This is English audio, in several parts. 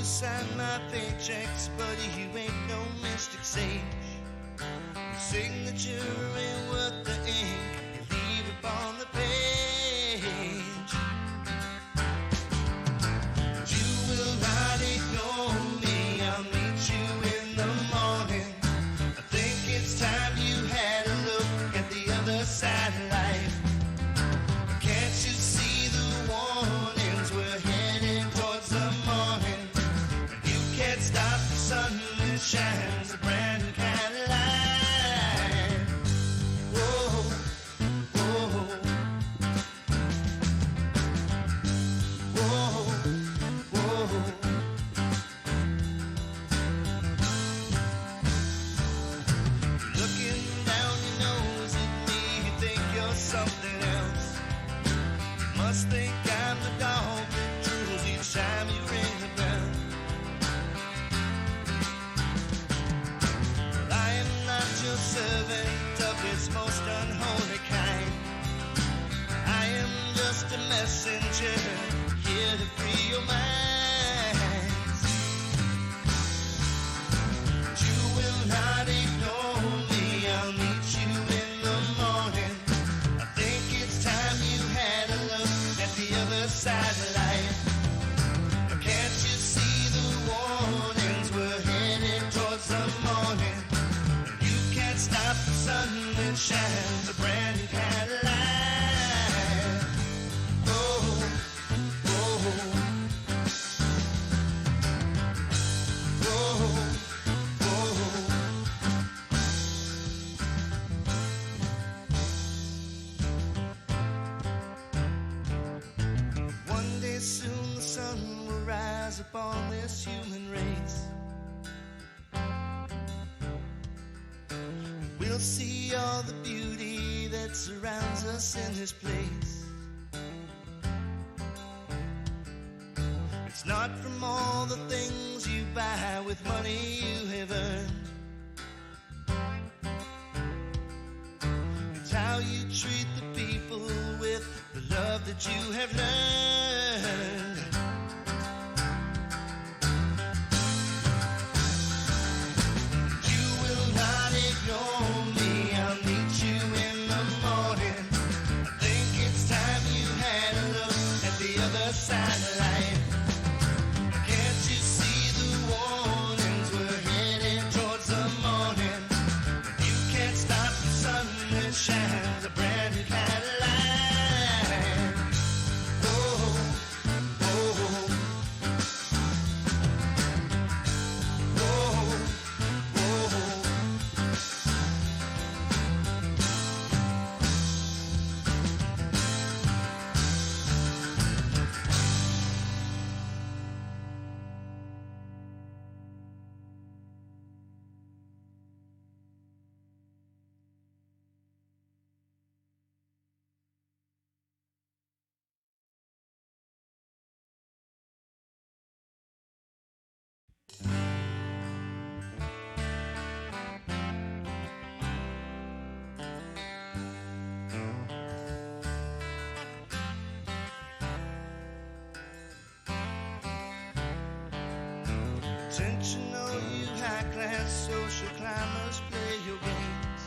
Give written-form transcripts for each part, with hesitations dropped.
sign my paychecks, buddy, you ain't no mystic sage. Your signature ain't worth the ink, you leave it on the page. But you will not ignore me, I'll meet you in the morning. I think it's time you had a look at the other side of life. Can't you see the warnings? We're heading towards the morning. Can't stop the sun that shines a brand new kind of light. Whoa, whoa, whoa, whoa. Looking down your nose at me, you think you're something else. You must think I'm the dog that drools each time you ring the bell. Your servant of its most unholy kind. I am just a messenger here to free your minds. But you will not ignore me, I'll meet you in the morning. I think it's time you had a look at the other side of life. Now can't you see the warnings? We're headed towards the morning. Stop the sun that shines a brand new kind of light. Oh, oh, oh, oh. One day soon the sun will rise upon this human race. We'll see all the beauty that surrounds us in this place. It's not from all the things you buy with money you have earned. It's how you treat the people with the love that you have learned. Ignore me, I'll meet you in the morning. I think it's time you had a look at the other side of life. Can't you see the warnings? We're headed towards the morning. You can't stop the sun that shines a brand new kind of light. Oh, oh, oh, oh. Intentional, you high-class social climbers play your games.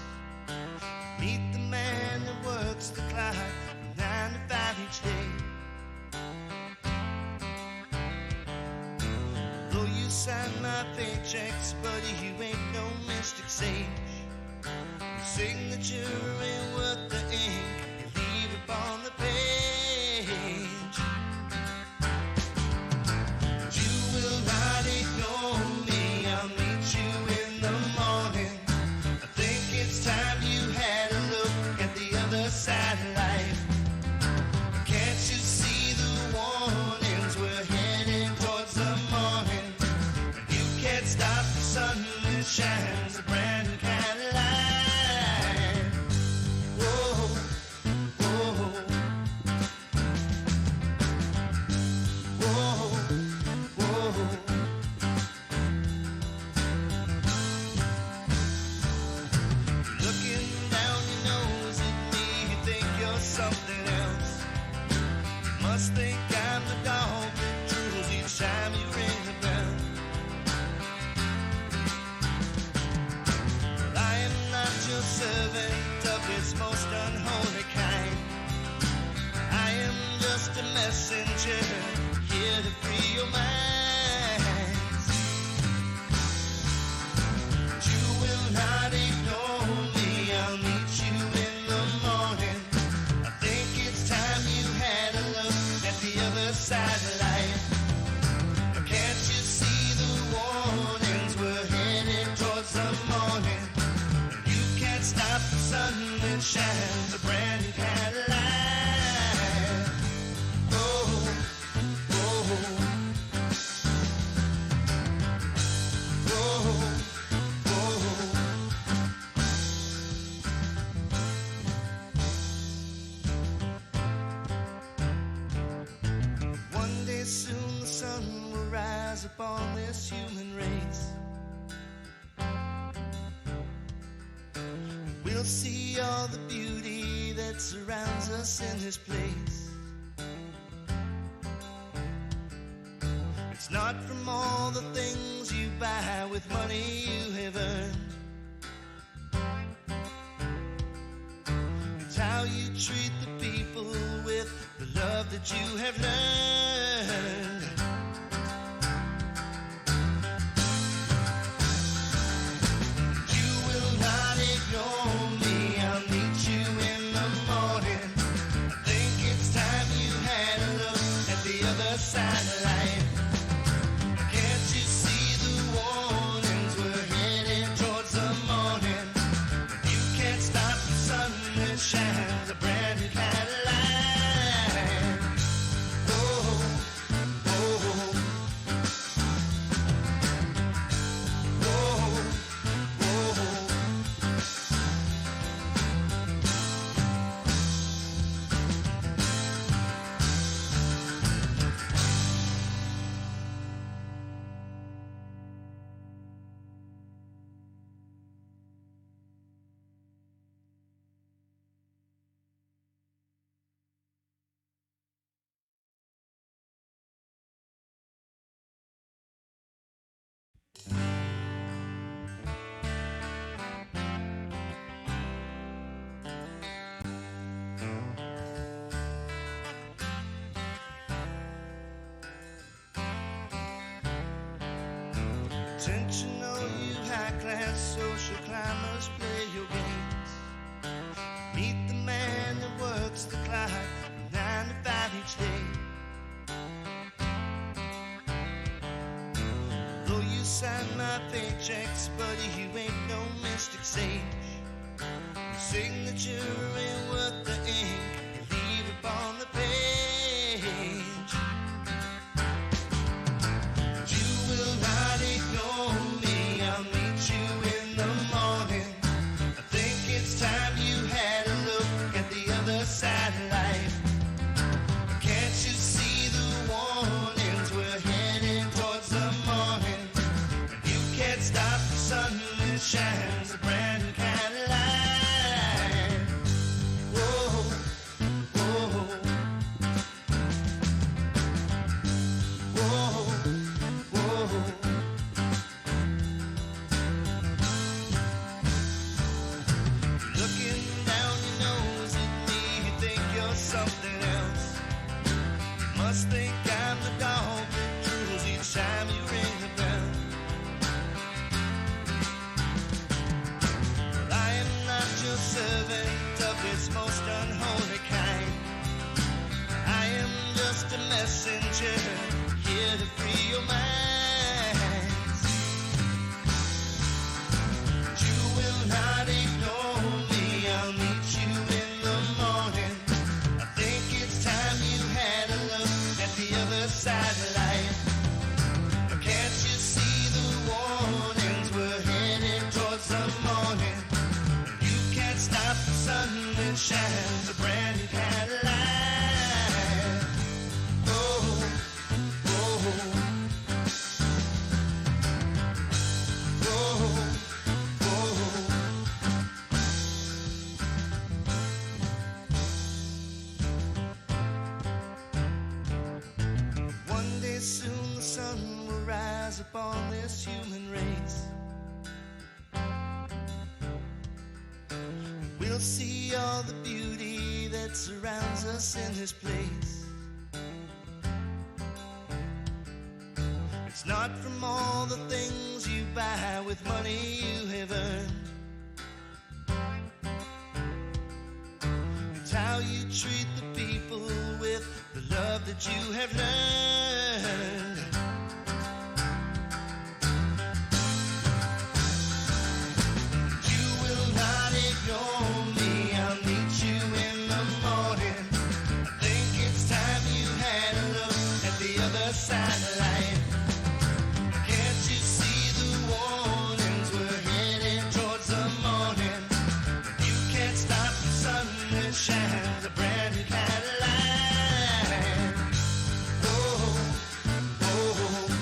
Meet the man that works the clock from 9 to 5 each day. Though you sign my paychecks, buddy, you ain't no mystic sage. Your signature ain't worth the ink, you leave it on the page. But you will not ignore me, I'll meet you in the morning. I think it's time you had a look at the other side of life. Can't you see the warnings? We're heading towards the morning. You can't stop the sun that shines a brand new kind of light. Whoa, whoa, whoa, whoa. Looking down your nose at me, you think you're something else. You must think I'm the dog that drools each time you ring the bell. messenger here to free your minds. But you will not ignore me. I'll meet you in the morning. I think it's time you had a look at the other side of life. Can't you see the warnings? We're headed towards the morning. You can't stop the sun that shines a brand new kind of light. Oh, oh, oh, oh. One day soon the sun will rise upon this human race. We'll see all the beauty that surrounds us in this place. It's not from all the things you buy with money you have earned. It's how you treat the people with the love that you have learned. You will not ignore me. I'll meet you in the morning. I think it's time you had a look at the other side of life. Can't you see the warnings? We're headed towards the morning. You can't stop the sun that shines a brand new kind of light. Oh, oh, oh, oh. Attentional, you high-class social climbers, play your games. Meet the man that works the clock from 9 to 5 each day. Though you sign my paychecks, buddy, you ain't no mystic sage. Your signature ain't worth the ink you leave upon the page. You will not ignore me. I'll meet you in the morning. I think it's time you had a look at the other side of life. Can't you see the warnings? We're heading towards the morning. You can't stop the sun that shines a brand new kind of light. Whoa, whoa, whoa, whoa. Looking down your nose at me, you think you're something else. You must think I'm the dog that drools each time you ring the bell. But I am not your servant of this most unholy kind. I am just a messenger here to free your minds. You will not ignore me. I'll meet you in the morning. I think it's time you had a look at the other side of life. Can't you see the warnings? We're headed towards the morning. You can't stop the sun that shines a brand new kind of light. Oh, oh, oh, oh. One day soon the sun will rise upon this human race. We'll see all the beauty that surrounds us in this place. It's not from all the things you buy with money you have earned. It's how you treat the people with the love that you have learned. You will not ignore me, I'll meet you in the morning. I think it's time you had a look at the other side of life. Can't you see the warnings? We're heading towards the morning. You can't stop the sun that shines a brand new kind of light. Whoa, whoa, whoa, whoa.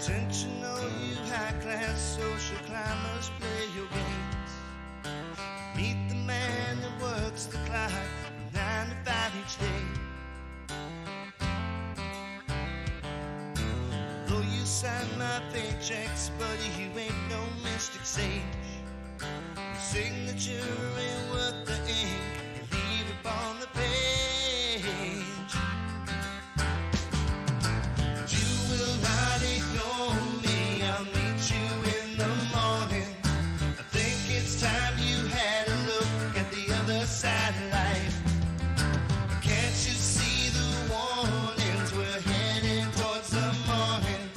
Attention, all you high-class social climbers, play your games. Meet the man that works the clock from 9 to 5 each day. Though you sign my paychecks, buddy, you ain't no mystic sage. Your signature ain't worth the ink you leave upon the page. You will not ignore me, I'll meet you in the morning. I think it's time you had a look at the other side of life. Can't you see the warnings? We're heading towards the morning.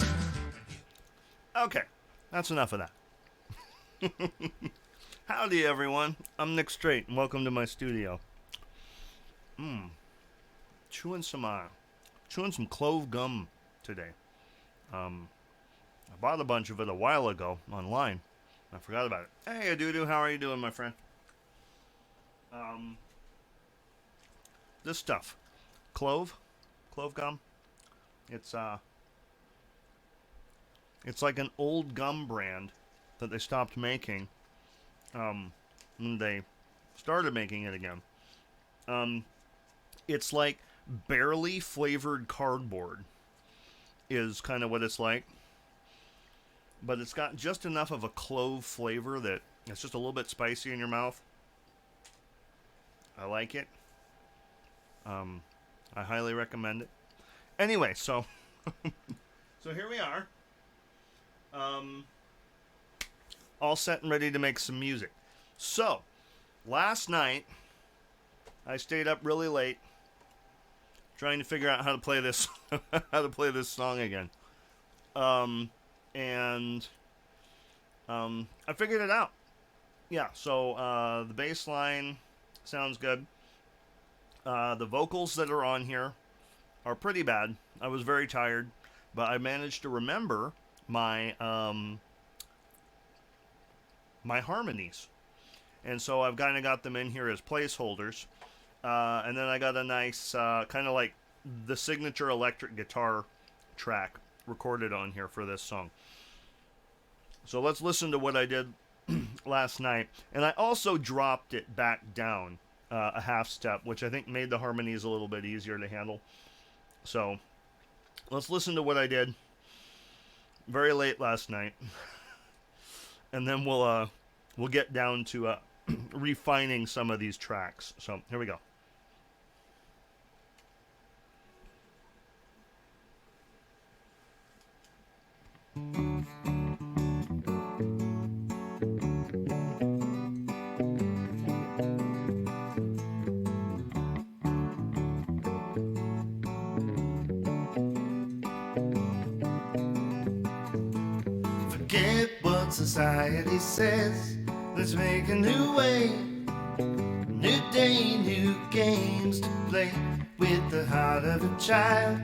Okay, that's enough of that. Howdy everyone, I'm Nick Strait and welcome to my studio. Chewing some clove gum today. I bought a bunch of it a while ago online. I forgot about it. Hey, Adudu, how are you doing, my friend? This stuff, clove gum. It's like an old gum brand that they stopped making. When they started making it again. It's like barely flavored cardboard is kind of what it's like. But it's got just enough of a clove flavor that it's just a little bit spicy in your mouth. I like it. I highly recommend it. Anyway, so so here we are. All set and ready to make some music. So, last night I stayed up really late trying to figure out how to play this song again. I figured it out. Yeah, so the bass line sounds good. The vocals that are on here are pretty bad. I was very tired, but I managed to remember my my harmonies. And so I've kind of got them in here as placeholders. And then I got a nice, kind of like the signature electric guitar track recorded on here for this song. So let's listen to what I did last night. And I also dropped it back down a half step, which I think made the harmonies a little bit easier to handle. So let's listen to what I did very late last night. And then we'll get down to refining some of these tracks. So here we go. Forget what society says. Let's make a new way. New day, new new games to play with the heart of a child,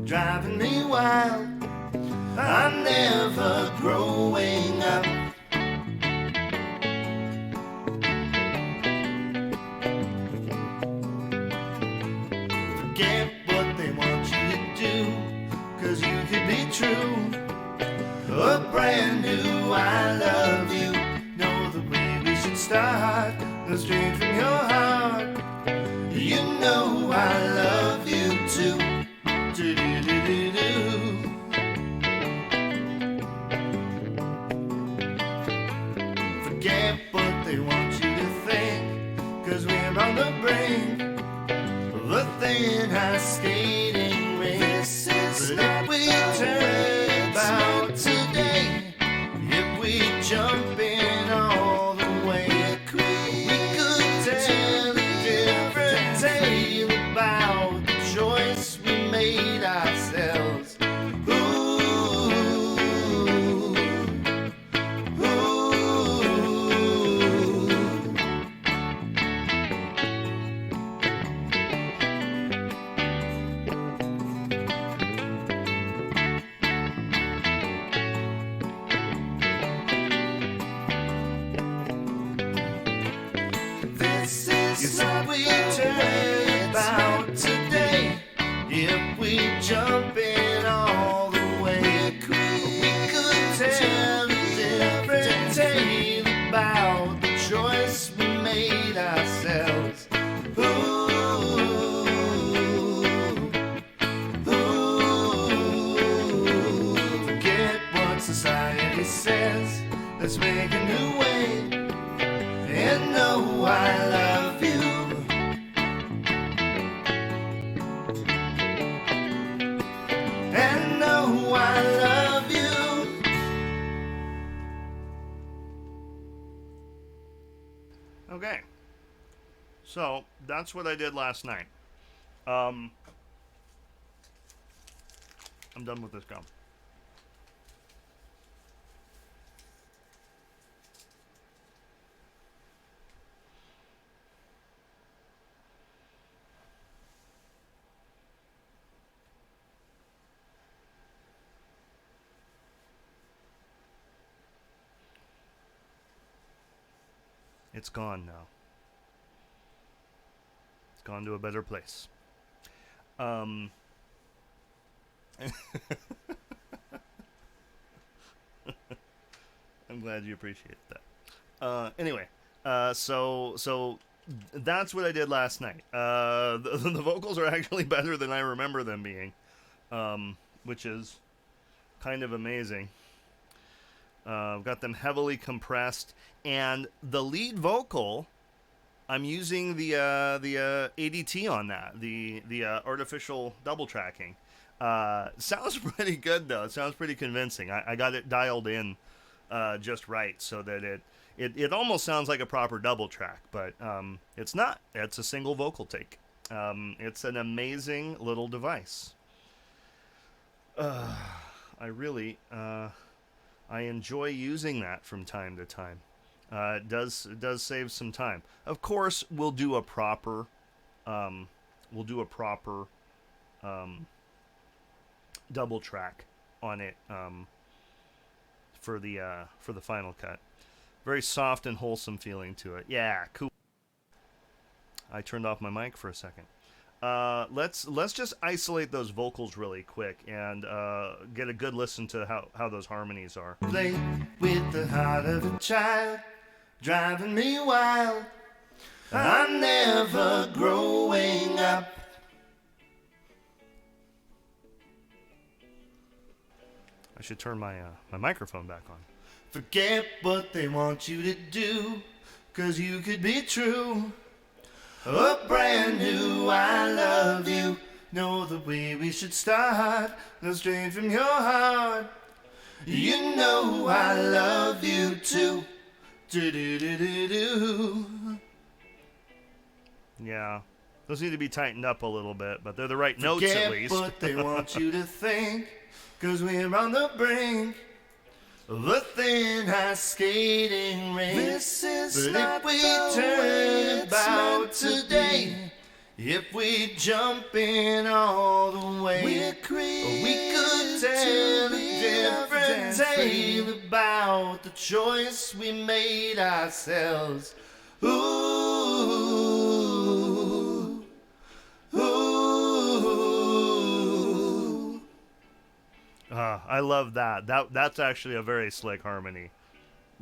driving me wild. I'm never growing up. Forget what they want you to do, 'cause you could be true. A brand new I love you. Know the way we should start, go straight from your heart. You know I love you too. Do-do-do-do-do. Forget what they want you to think, 'cause we're on the brink of a thin ice skating rink. This is not we turn about today. If we jump in all the way, we could tell a different tale about the choice we made ourselves. This is what we turn about today. If we jump in all the way, we could tell a different tale about the choice we made ourselves. Forget what society says. Let's make a new way. And know I love you. And know I love you. Okay. So, that's what I did last night. I'm done with this gum. It's gone now. It's gone to a better place. I'm glad you appreciate that. Anyway, so that's what I did last night. The vocals are actually better than I remember them being, which is kind of amazing. Got them heavily compressed, and the lead vocal, I'm using the ADT on that, the artificial double tracking. Sounds pretty good though. It sounds pretty convincing. I got it dialed in just right so that it almost sounds like a proper double track, but it's not. It's a single vocal take. It's an amazing little device. I really I enjoy using that from time to time. It does save some time. Of course, we'll do a proper double track on it for the final cut. Very soft and wholesome feeling to it. Yeah, cool. I turned off my mic for a second. Let's just isolate those vocals really quick and get a good listen to how those harmonies are. Play with the heart of a child, driving me wild. I'm never growing up. I should turn my microphone back on. Forget what they want you to do, 'cause you could be true. A brand new I love you. Know the way we should start, go straight from your heart. You know I love you too. Do-do-do-do-do. Yeah, those need to be tightened up a little bit, but they're the right notes at least. Forget what they want you to think, 'cause we're on the brink the thin ice skating rink. This is But not if we the way turn it's about meant to today, if we jump in all the way, We're we created could to tell a be different left tale about the choice we made ourselves. Ooh, ooh. I love that. That's actually a very slick harmony.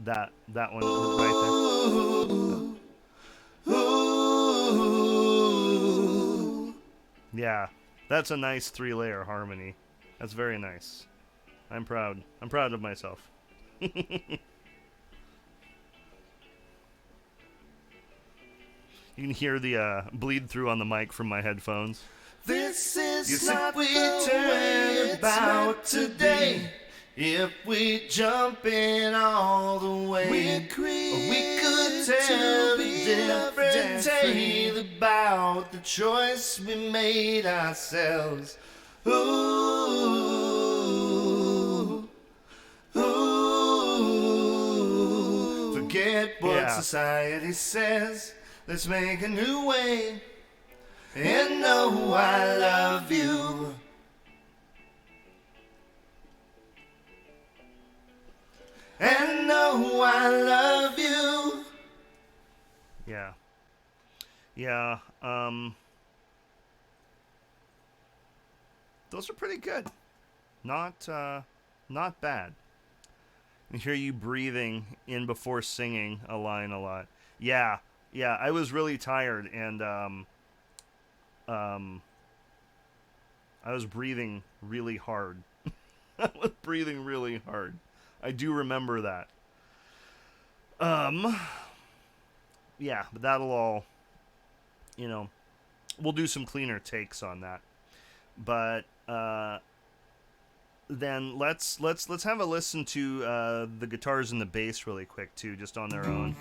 That one right there. Ooh. Yeah, that's a nice 3-layer harmony. That's very nice. I'm proud. I'm proud of myself. You can hear the bleed through on the mic from my headphones. This is Yes, not if we the turn way it's about meant to today, be. if we jump in all the way, We're we created could to tell a be different left tale about the choice we made ourselves. Ooh, ooh. Forget what Yeah. society says. Let's make a new way. And know I love you. And know I love you. Yeah. Yeah. Those are pretty good. Not bad. I hear you breathing in before singing a line a lot. Yeah. Yeah, I was really tired and I was breathing really hard. I was breathing really hard. I do remember that. Yeah, but that'll all, we'll do some cleaner takes on that. But then let's have a listen to the guitars and the bass really quick too, just on their own.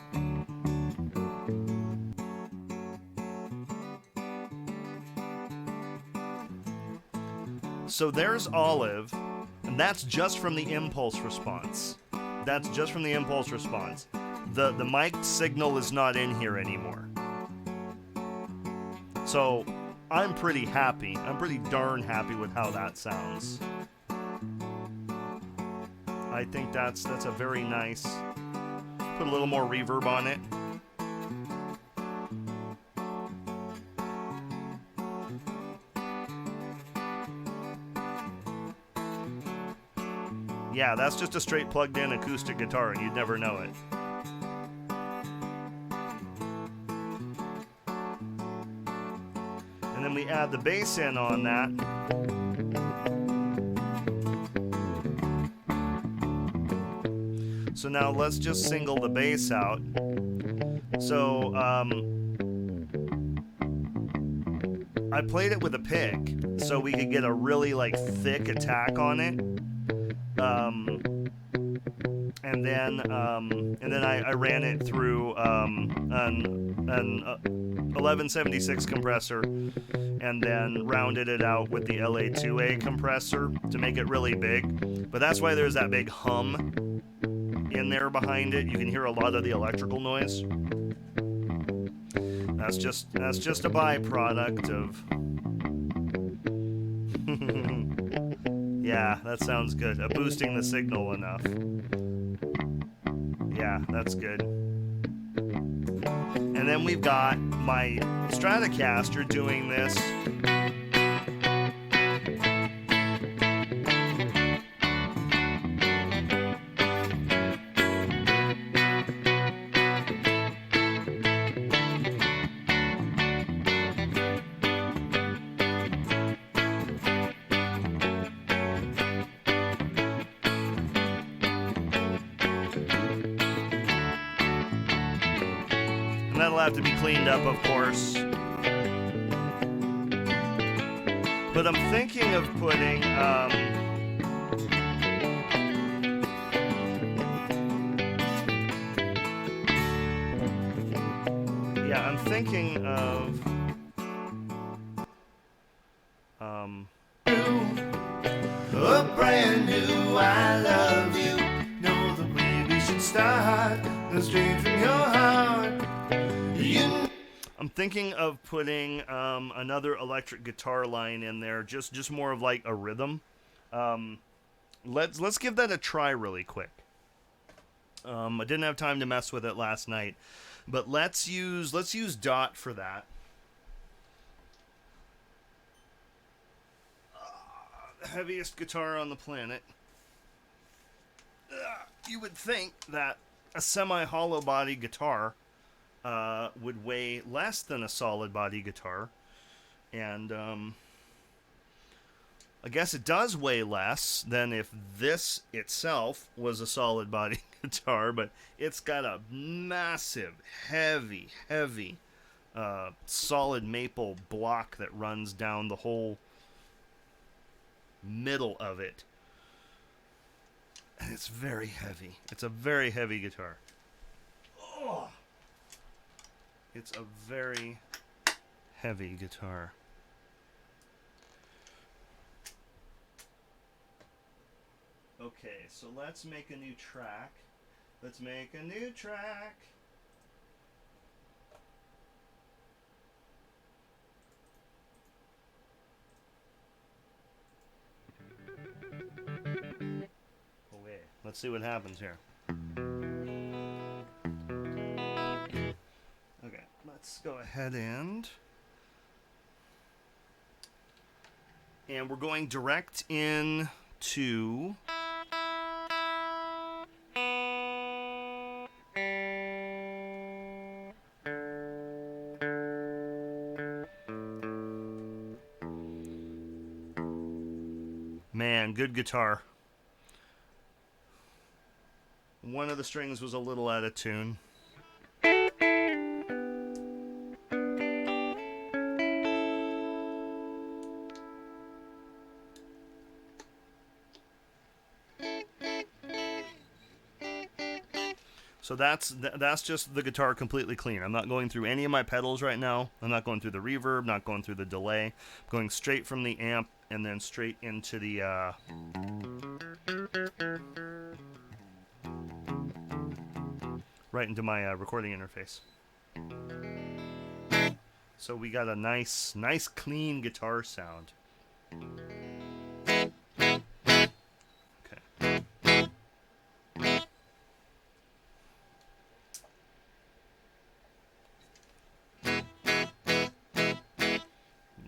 So there's Olive, and that's just from the impulse response. That's just from the impulse response. The mic signal is not in here anymore. So I'm pretty happy. I'm pretty darn happy with how that sounds. I think that's a very nice. Put a little more reverb on it. Yeah, that's just a straight plugged-in acoustic guitar, and you'd never know it. And then we add the bass in on that. So now let's just single the bass out. So, I played it with a pick, so we could get a really, thick attack on it. And then I ran it through an 1176 compressor, and then rounded it out with the LA2A compressor to make it really big. But that's why there's that big hum in there behind it. You can hear a lot of the electrical noise. That's just a byproduct of. Yeah, that sounds good. Boosting the signal enough. Yeah, that's good. And then we've got my Stratocaster doing this. And that'll have to be cleaned up, of course. But I'm thinking of putting, yeah, I'm thinking of, A brand new I love you. No straight from your heart. You I'm thinking of putting another electric guitar line in there, just more of like a rhythm. Let's give that a try really quick. I didn't have time to mess with it last night, but let's use Dot for that. The heaviest guitar on the planet. You would think that a semi-hollow body guitar would weigh less than a solid body guitar, and I guess it does weigh less than if this itself was a solid body guitar, but it's got a massive, heavy solid maple block that runs down the whole middle of it. And it's very heavy. It's a very heavy guitar. Oh. It's a very heavy guitar. Okay, so let's make a new track. Let's make a new track. Okay, let's see what happens here. Okay, let's go ahead and we're going direct in to man, good guitar. One of the strings was a little out of tune. So that's just the guitar completely clean. I'm not going through any of my pedals right now. I'm not going through the reverb, not going through the delay. I'm going straight from the amp and then straight into the right into my recording interface. So we got a nice clean guitar sound.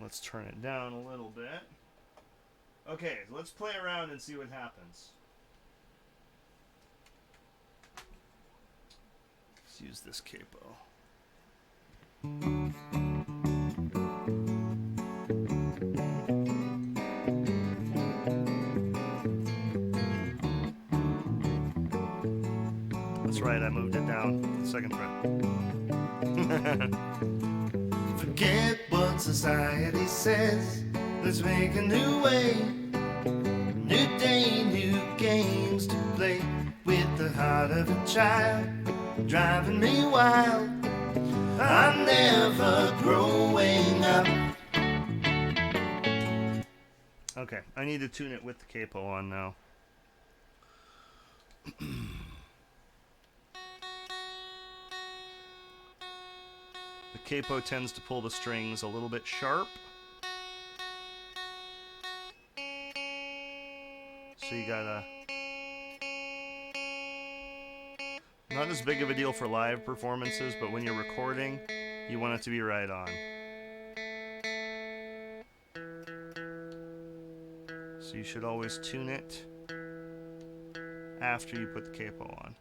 Let's turn it down a little bit. Okay, let's play around and see what happens. Let's use this capo. That's right, I moved it down. Second fret. forget what society says. Let's make a new way, new day, new games to play. With the heart of a child driving me wild, I'm never growing up. Okay, I need to tune it with the capo on now. The capo tends to pull the strings a little bit sharp. So you gotta... Not as big of a deal for live performances, but when you're recording, you want it to be right on. So you should always tune it after you put the capo on.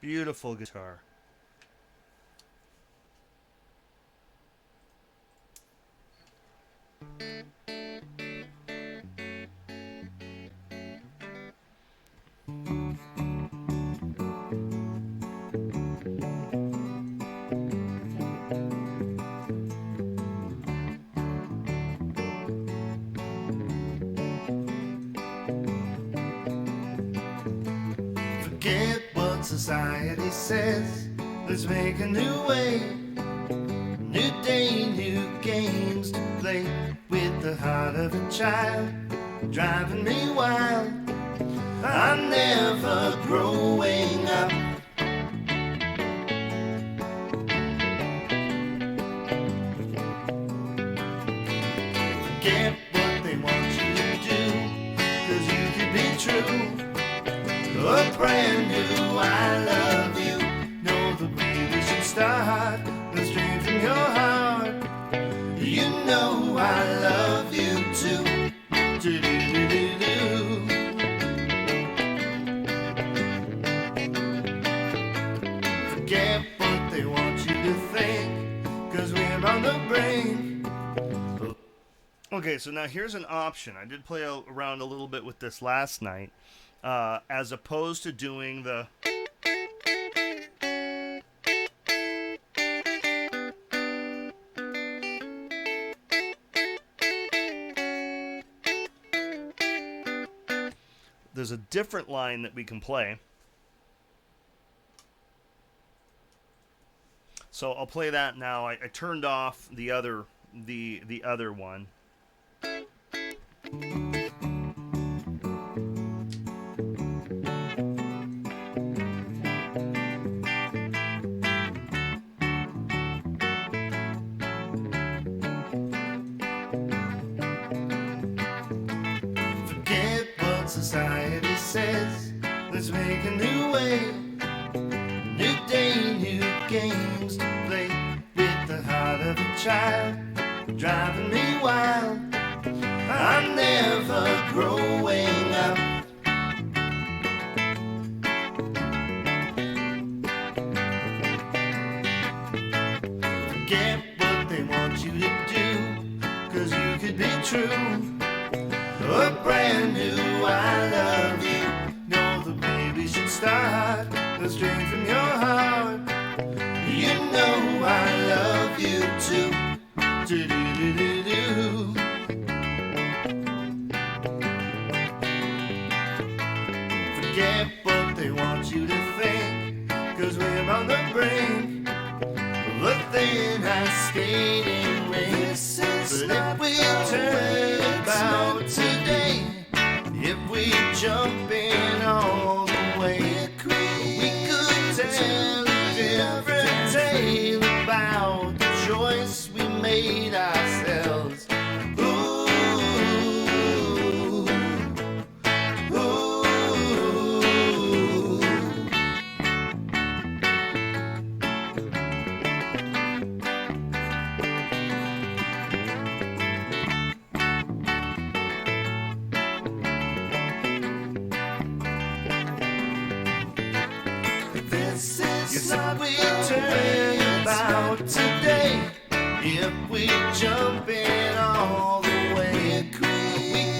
Beautiful guitar. Forget what society says. Let's make a new way. New day, new games to play. With the heart of a child, driving me wild. I'm never growing up. Forget what they want you to do, 'cause you could be true. A brand new I love you. Know the way we should start. The strength from your heart. You know I love you too. Do-do-do-do-do. Forget what they want you to think, 'cause we're on the brink. Okay, so now here's an option. I did play around a little bit with this last night, as opposed to doing the. There's a different line that we can play. So I'll play that now. I turned off the other one. Forget what society says. Let's make a new way. New day, new games to play. With the heart of a child, driving me wild. I'm never growing up. Forget what they want you to do, 'cause you could be true. A brand new I love you. Know the way we should start. The strength from your heart. You know I love you too. Do-do-do-do-do. Forget what they want you to think, 'cause we're on the brink of a thin ice skating rink. But if we turn about today, if we jump in all the way, we could tell a different tale about the choice we made ourselves. Ooh, ooh. This is what we turn about today. If we jump in all the way, we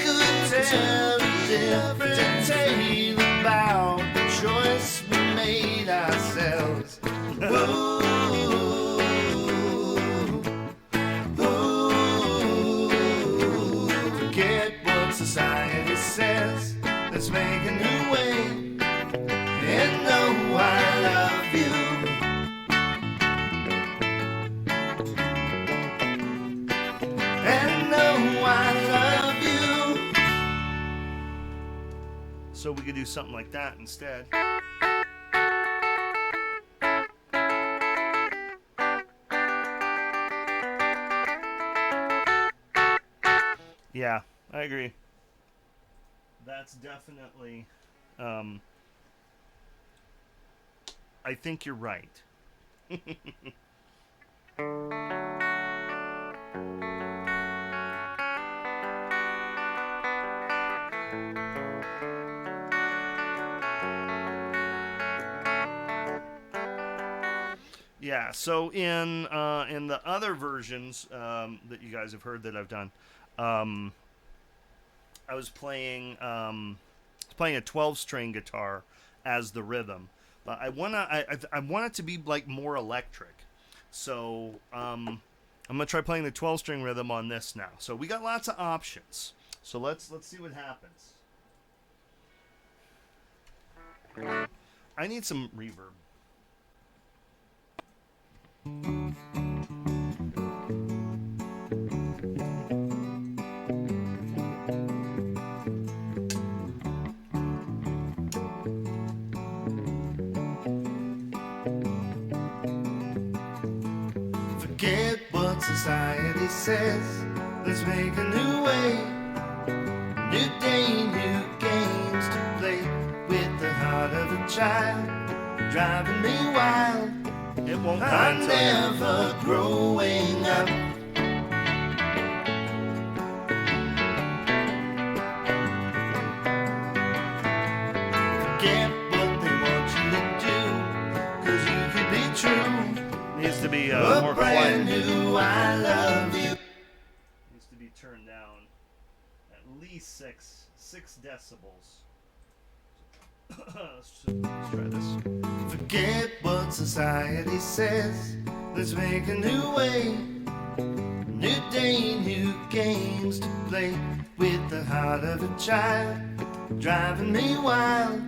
could tell a different tale about the choice we made ourselves. Ooh, ooh. Forget what society says. Let's make a new way. And know I love you. And know I love you. So we could do something like that instead. Yeah, I agree. That's definitely. I think you're right. Yeah, so in the other versions that you guys have heard that I've done, I was playing a 12-string guitar as the rhythm, but I want it to be like more electric. So I'm gonna try playing the 12-string rhythm on this now. So we got lots of options. So let's see what happens. I need some reverb. Forget what society says. Let's make a new way. New day, new games to play. With the heart of a child, driving me wild. It won't come I'm until you- never growing up. Forget what they want you to do, 'cause you could be true. Needs to be A more brand quiet. new I love you. Needs to be turned down at least six decibels. Let's try this. Forget what society says. Let's make a new way. New day, new games to play. With the heart of a child, driving me wild.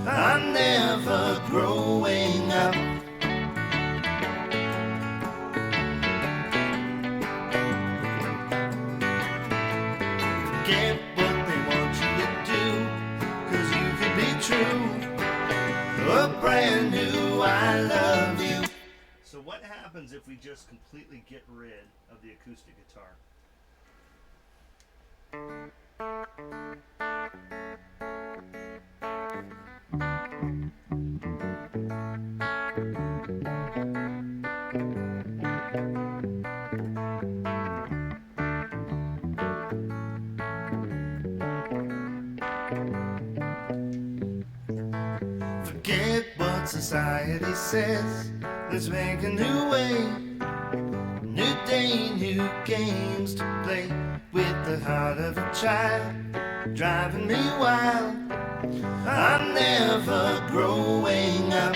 I'm never growing up. Forget what they want you to do, 'cause you could be true. A brand new I love you. So what happens if we just completely get rid of the acoustic guitar? Forget what society says. Let's make a new way. New day, new games to play. With the heart of a child, driving me wild. I'm never growing up.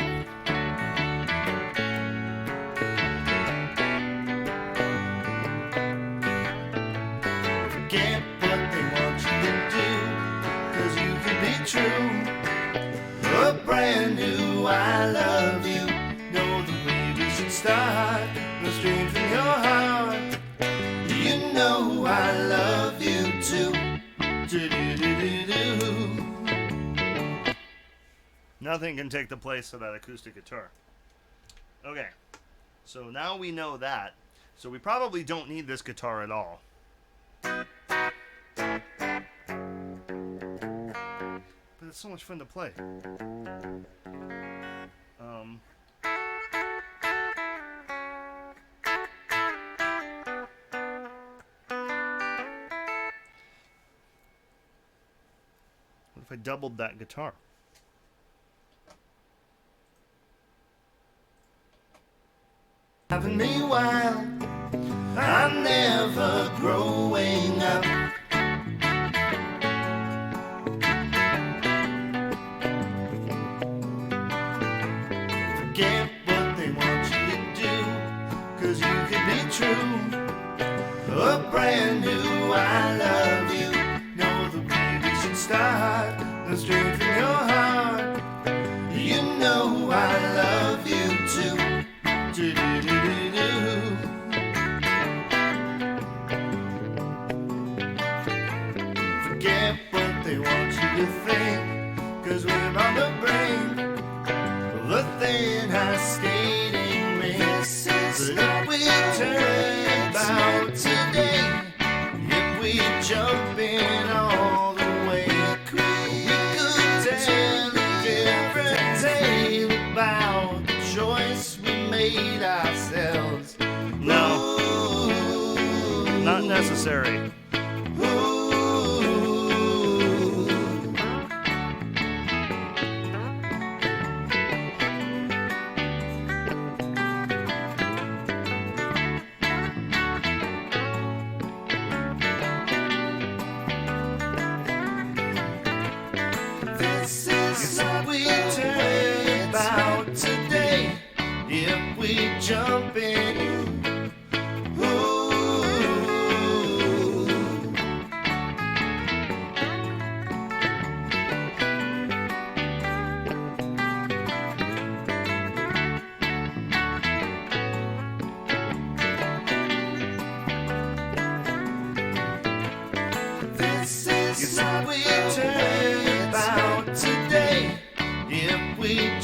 Forget what they want you to do, 'cause you could be true. A brand new I love you. Know the way we should start. No straight from your heart. You know I love you too. Do-do-do-do-do. Nothing can take the place of that acoustic guitar. Okay, so now we know that. So we probably don't need this guitar at all. But it's so much fun to play. What if I doubled that guitar? Driving me wild. I'm never growing up. Forget what they want you to do, 'cause you could be true. A brand new I love you. Know the way we should start. No straight from your heart. You know I love you too. Do-do-do-do-do. Forget what they want you to think, 'cause we're on the brink of the thin ice skating rink. But if we turn about today, if we jump in all the way, we could tell a different tale about the choice we made ourselves. No, not necessary. Ooh. This is what we turn about today. If we jump in, ooh.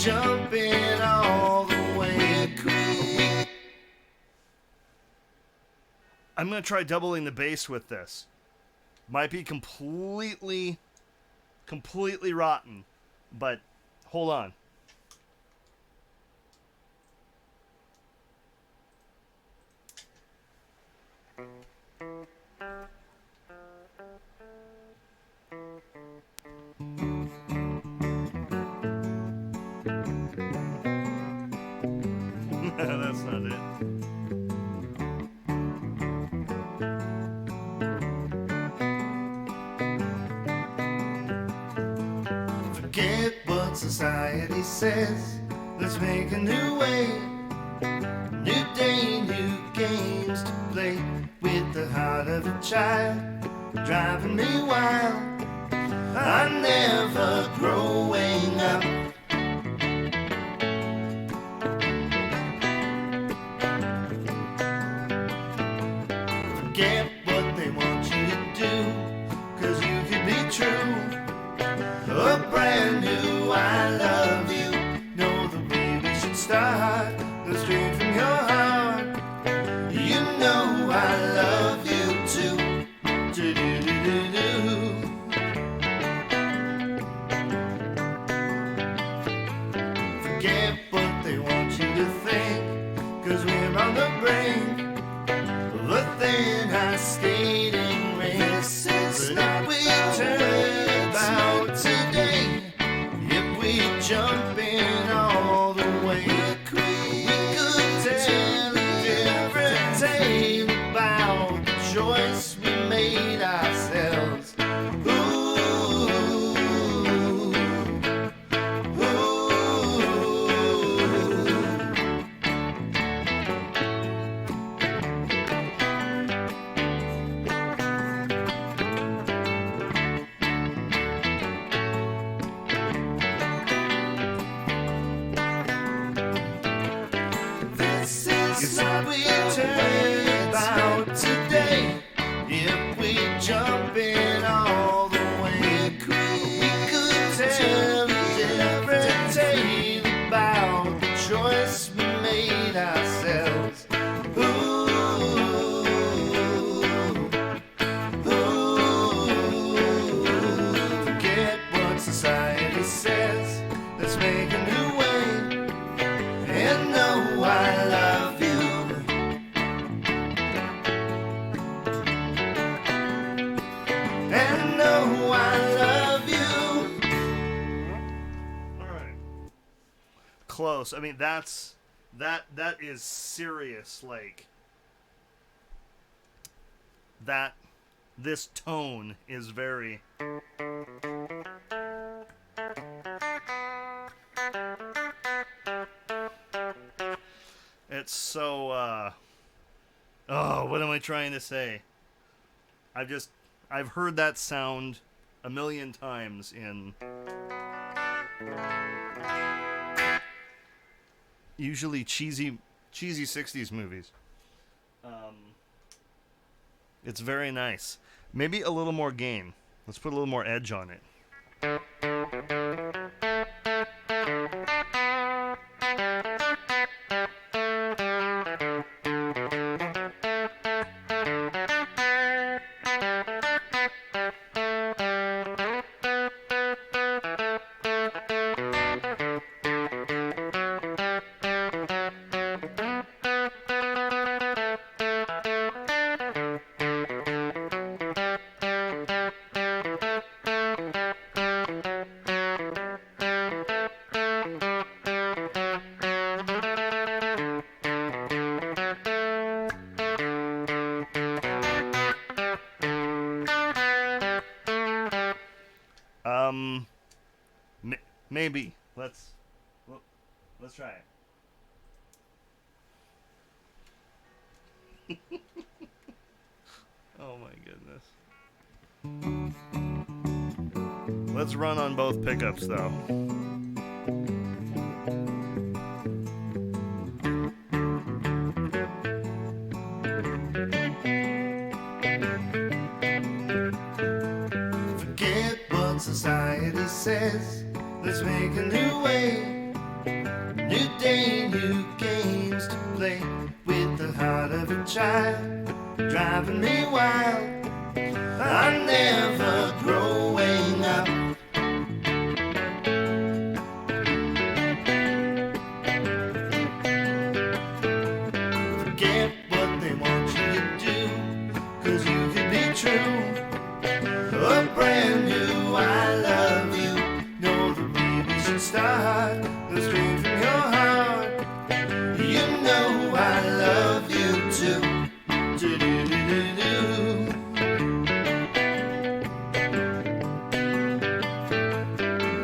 jumping all the way. I'm going to try doubling the bass with this. Might be completely rotten, but hold on. That's not it. Forget what society says. Let's make a new way. New day, new games to play. With the heart of a child driving me wild. I'm never growing up. Forget what they want you to do, 'cause you could be true. A brand new I love you. Know the way we should start. Go straight from your heart. You know I love you too. Do-do-do-do-do. Forget what they want you to think, 'cause we're on the brink of a thin ice skating rink. This is not we turn about today. If we jump in all the way, we could tell a different tale about the choice we made ourselves. Ooh, ooh. This is what we turn about today. If we jump in all the way, we could tell a different tale about the choice we made ourselves. Ooh, ooh. Forget what society says. Let's make a new way. And know I love you. And know I love you. All right. Close. I mean, that is serious. Like that. This tone is very. It's so. Oh, what am I trying to say? I've heard that sound a million times in. Usually cheesy 60s movies. It's very nice. Maybe a little more gain. Let's put a little more edge on it. Maybe. Let's try it. Oh my goodness. Let's run on both pickups though. Forget what society says. Let's make a new way. child, driving me wild. I'm never growing up. Forget what they want you to do, 'cause you could be true. A brand new I love you. Know the way we should start, the straight from your heart. You know I love you too. Do-do-do-do-do.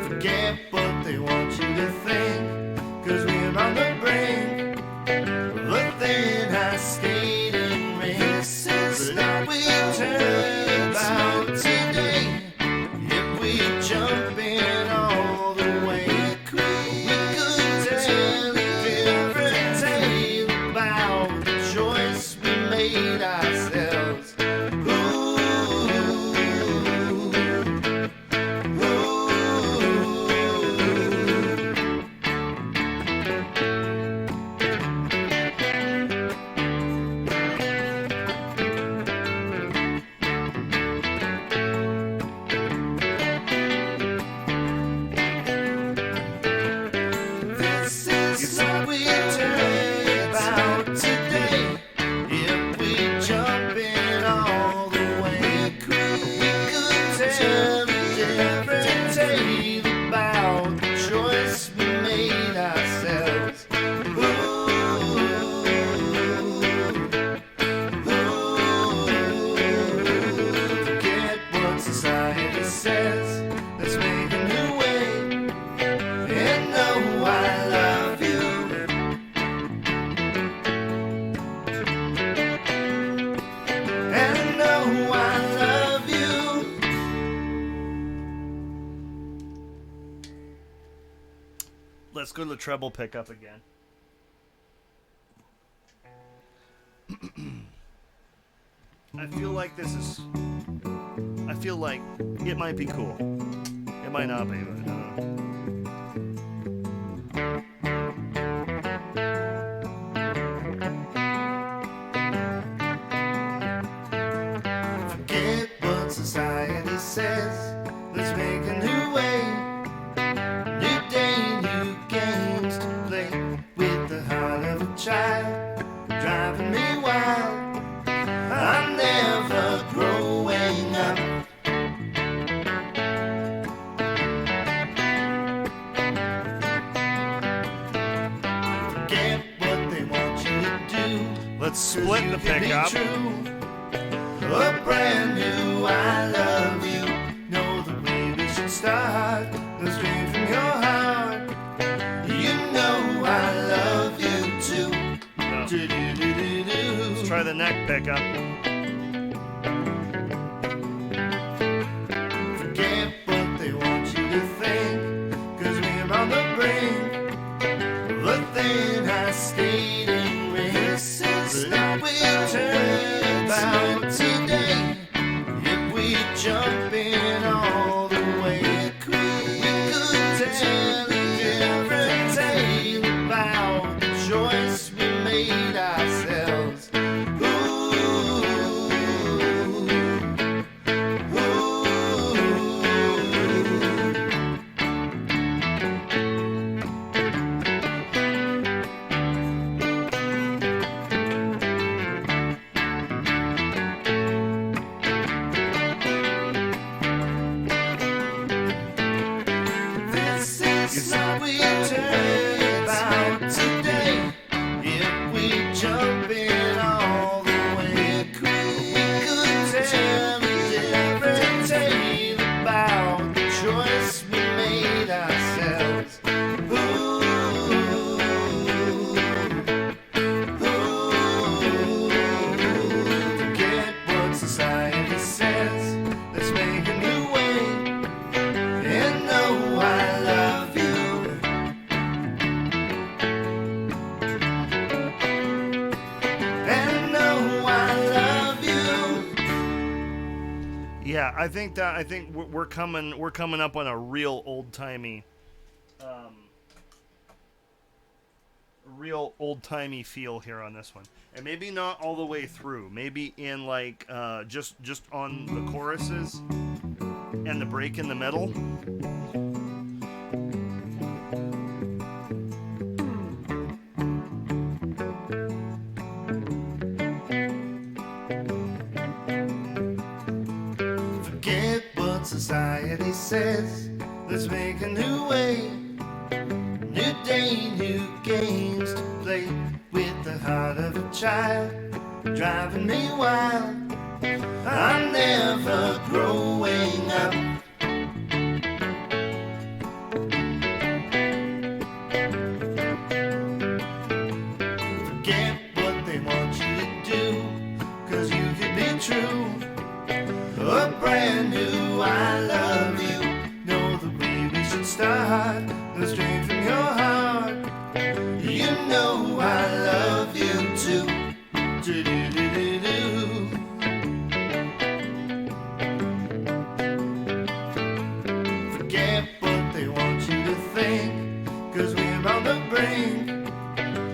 Forget what they want you to think, 'cause we're on the brink of a thin ice skating rink. This is not we turn about today. If we jump in all the way, we could tell a different tale about the choice we made ourselves. Ooh, ooh. This is what we turn about today. If we jump in all the way, we could tell a different tale about the choice we made ourselves. Ooh, ooh. Forget what society says. Let's make a new way. And know I love you. And know I love you. Let's go to the treble pickup again. I feel like this is. I feel like it might be cool. It might not be, but Forget what society says. Let's make a new way. New day, new games to play. With the heart of a child, driving me wild. I'm never growing up. Forget what they want you to do. let's split the pickup. A brand new I love you. Know the way we should start, the straight from your heart. You know I love you too. No. Do-do-do-do-do. Let's try the neck pickup. Forget what they want you to think, 'cause we're on the brink of a thin ice skating rink. This is not we turn about today. If we jump in all the way, we could tell a different tale about the choice we made ourselves. Ooh, this is how we turn about today. If we jump in all the way, we could tell a different tale about the choice we made ourselves. Ooh, ooh. Forget what society says. Let's make a new way. And know I love you. And know I love you. Yeah, I think we're coming up on a real old timey real old-timey feel here on this one. And maybe not all the way through. Maybe in like just on the choruses and the break in the middle. Forget what society says. Let's make a new way. New day, new games to play. With the heart of a child, driving me wild. I'm never growing up. Forget what they want you to do, 'cause you could be true. A brand new I love you. Know the way we should start. Go straight from your heart. You know I love you too. Do-do-do-do-do. Forget what they want you to think, 'cause we're on the brink.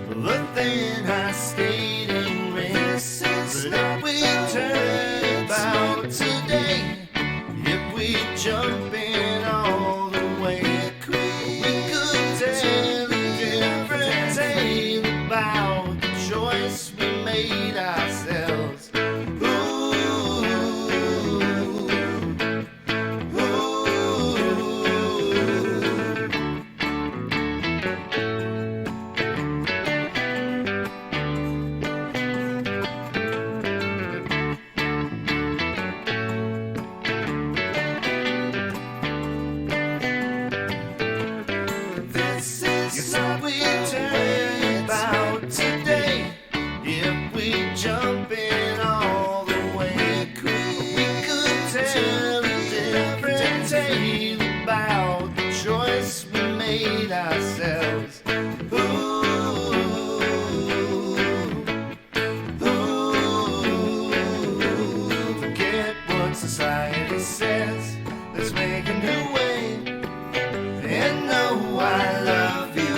The thin high skating rink. This is not we turn about today. If we jump in all the way, we could tell a different tale about the choice we made ourselves. Ooh, ooh. This is what we turn about today. If we jump in all the way, we could tell a different tale about the choice we made ourselves. Ooh, ooh. Forget what society says. Let's make a new way. And know I love you.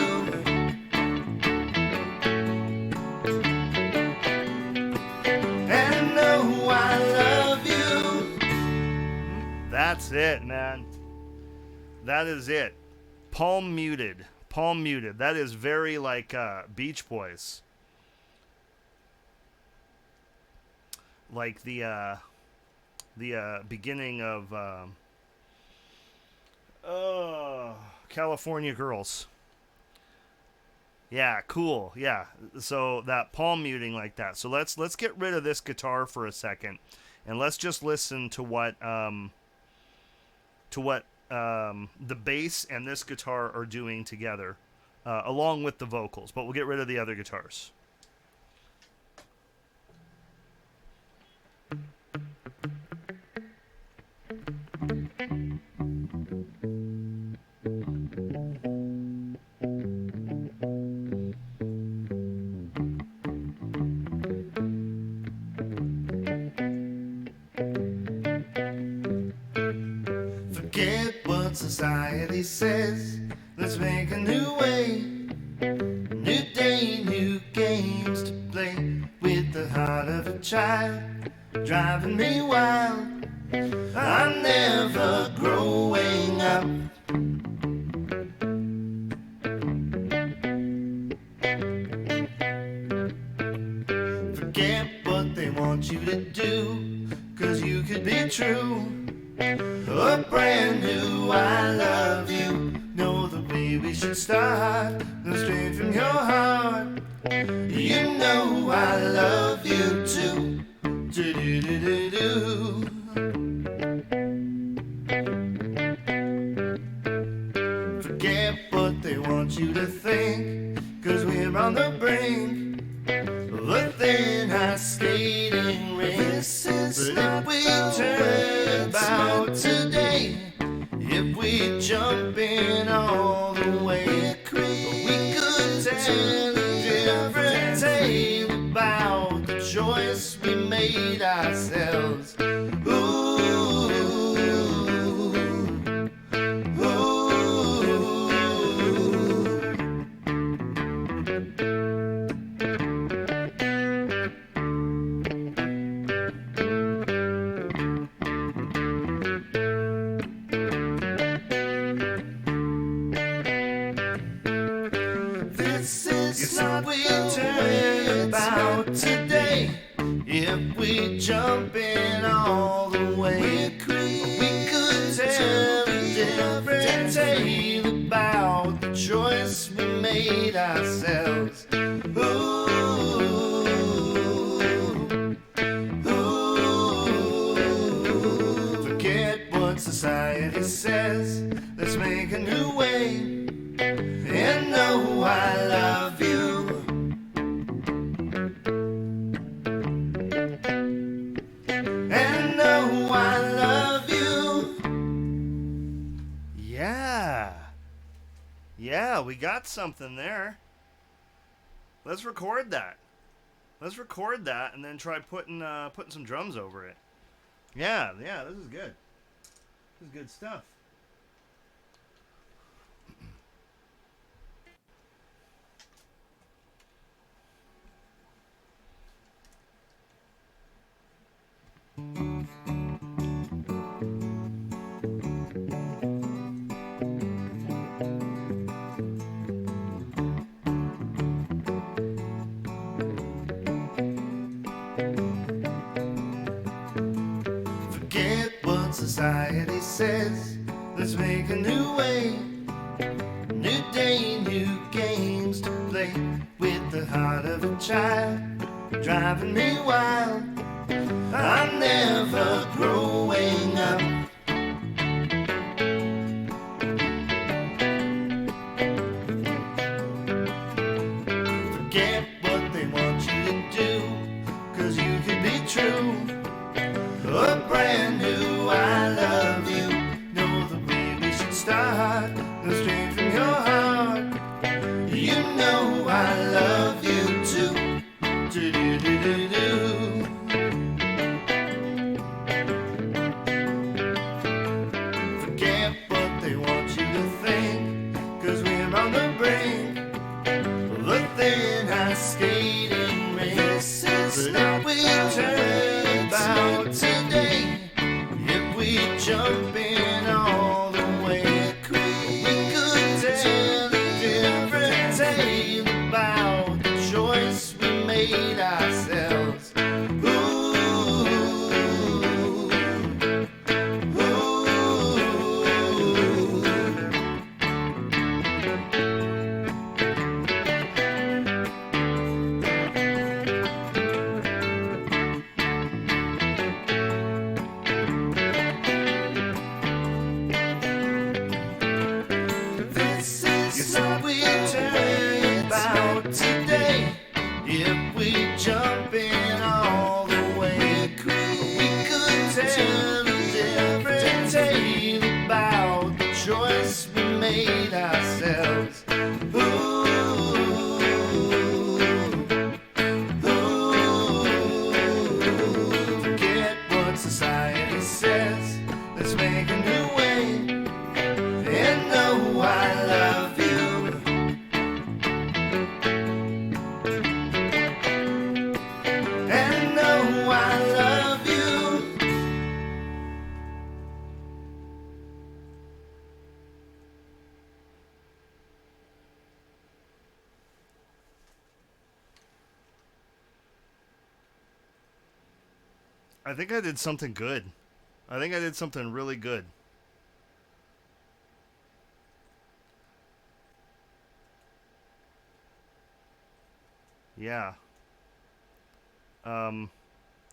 And know I love you. That's it, man. That is it. Palm muted. Palm muted. That is very like Beach Boys. Like the beginning of California Girls. Yeah, cool. Yeah. So that palm muting like that. So let's get rid of this guitar for a second, and let's just listen to what the bass and this guitar are doing together, along with the vocals. But we'll get rid of the other guitars. Forget what society says. Let's make a new way. New day, new games to play. With the heart of a child, driving me wild. I'm never growing up. Forget what they want you to do, 'cause you could be true. A brand new I love you. Know the way we should start. Go straight from your heart. You know I love you too. Do-do-do-do-do. Forget what they want you to think, 'cause we're on the brink. The thin high skating rink. This is what we turn about today. If we jump in all the way, we could tell a different tale about the choice we made ourselves. Ooh, ooh. This is Yes, not we the turn way about it's today. If we jump in all the way, we could tell a different tale about the choice we made ourselves. Ooh, ooh. Forget what society says. Let's make a new way. And know I love you. And know I love you. Yeah. Yeah, we got something there. Let's record that. Let's record that and then try putting some drums over it. Yeah, this is good. This is good stuff. Forget what society says. Let's make a new way. New day, new games to play. With the heart of a child, driving me wild. I'm never growing up. Forget what they want you to do, 'cause you could be true. A brand new I love you. Know the way we should start. Go straight from your heart. You know I love you too. Do do do do do. Forget what they want you to think, 'cause we're on the brink. The thin ice skating race is not we turn about today. If we jump in all the way, we could tell a different tale about the choice we made ourselves. Ooh, ooh. This is what we turn about today. If we jump in all the way, we could tell a different tale about the choice we made ourselves. Ooh, ooh. Forget what society says. Let's make a new way. And know I love you. And know I love you. I think I did something good. I think I did something really good. Yeah.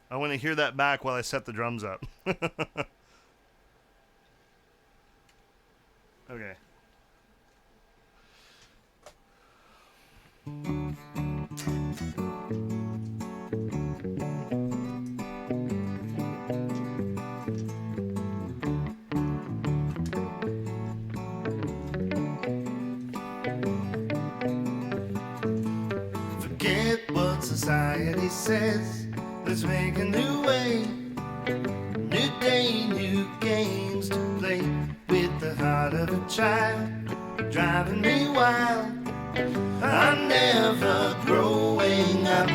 I want to hear that back while I set the drums up. Okay. Forget what society says. Let's make a new way. New day, new games to play. With the heart of a child, driving me wild. I'm never growing up.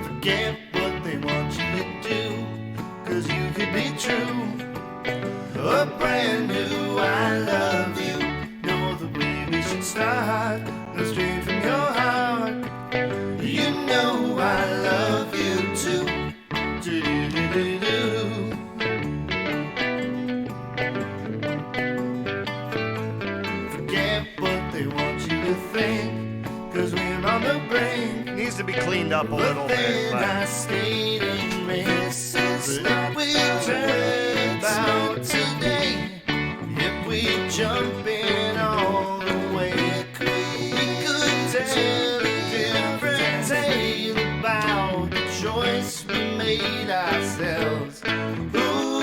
Forget what they want you to do, 'cause you could be true. a brand new I love you. Know the way we should start, go straight from your heart. You know I love you too. Do-do-do-do-do. Forget what they want you to think, 'cause we're on the brink. Needs to be cleaned up a But little bit. then our But skating races that we turn about today. If we jump in all the way, we could tell a different tale about the choice we made ourselves. Ooh,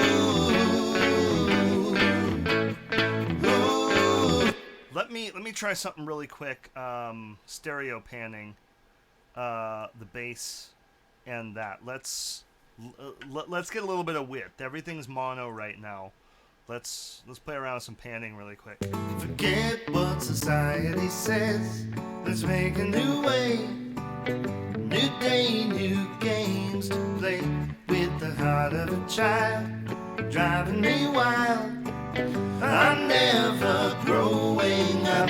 ooh. let me try something really quick. Stereo panning the bass and that. Let's get a little bit of width. Everything's mono right now. Let's play around with some panning really quick. Forget what society says. Let's make a new way. New day, new games to play. With the heart of a child, driving me wild. I'm never growing up.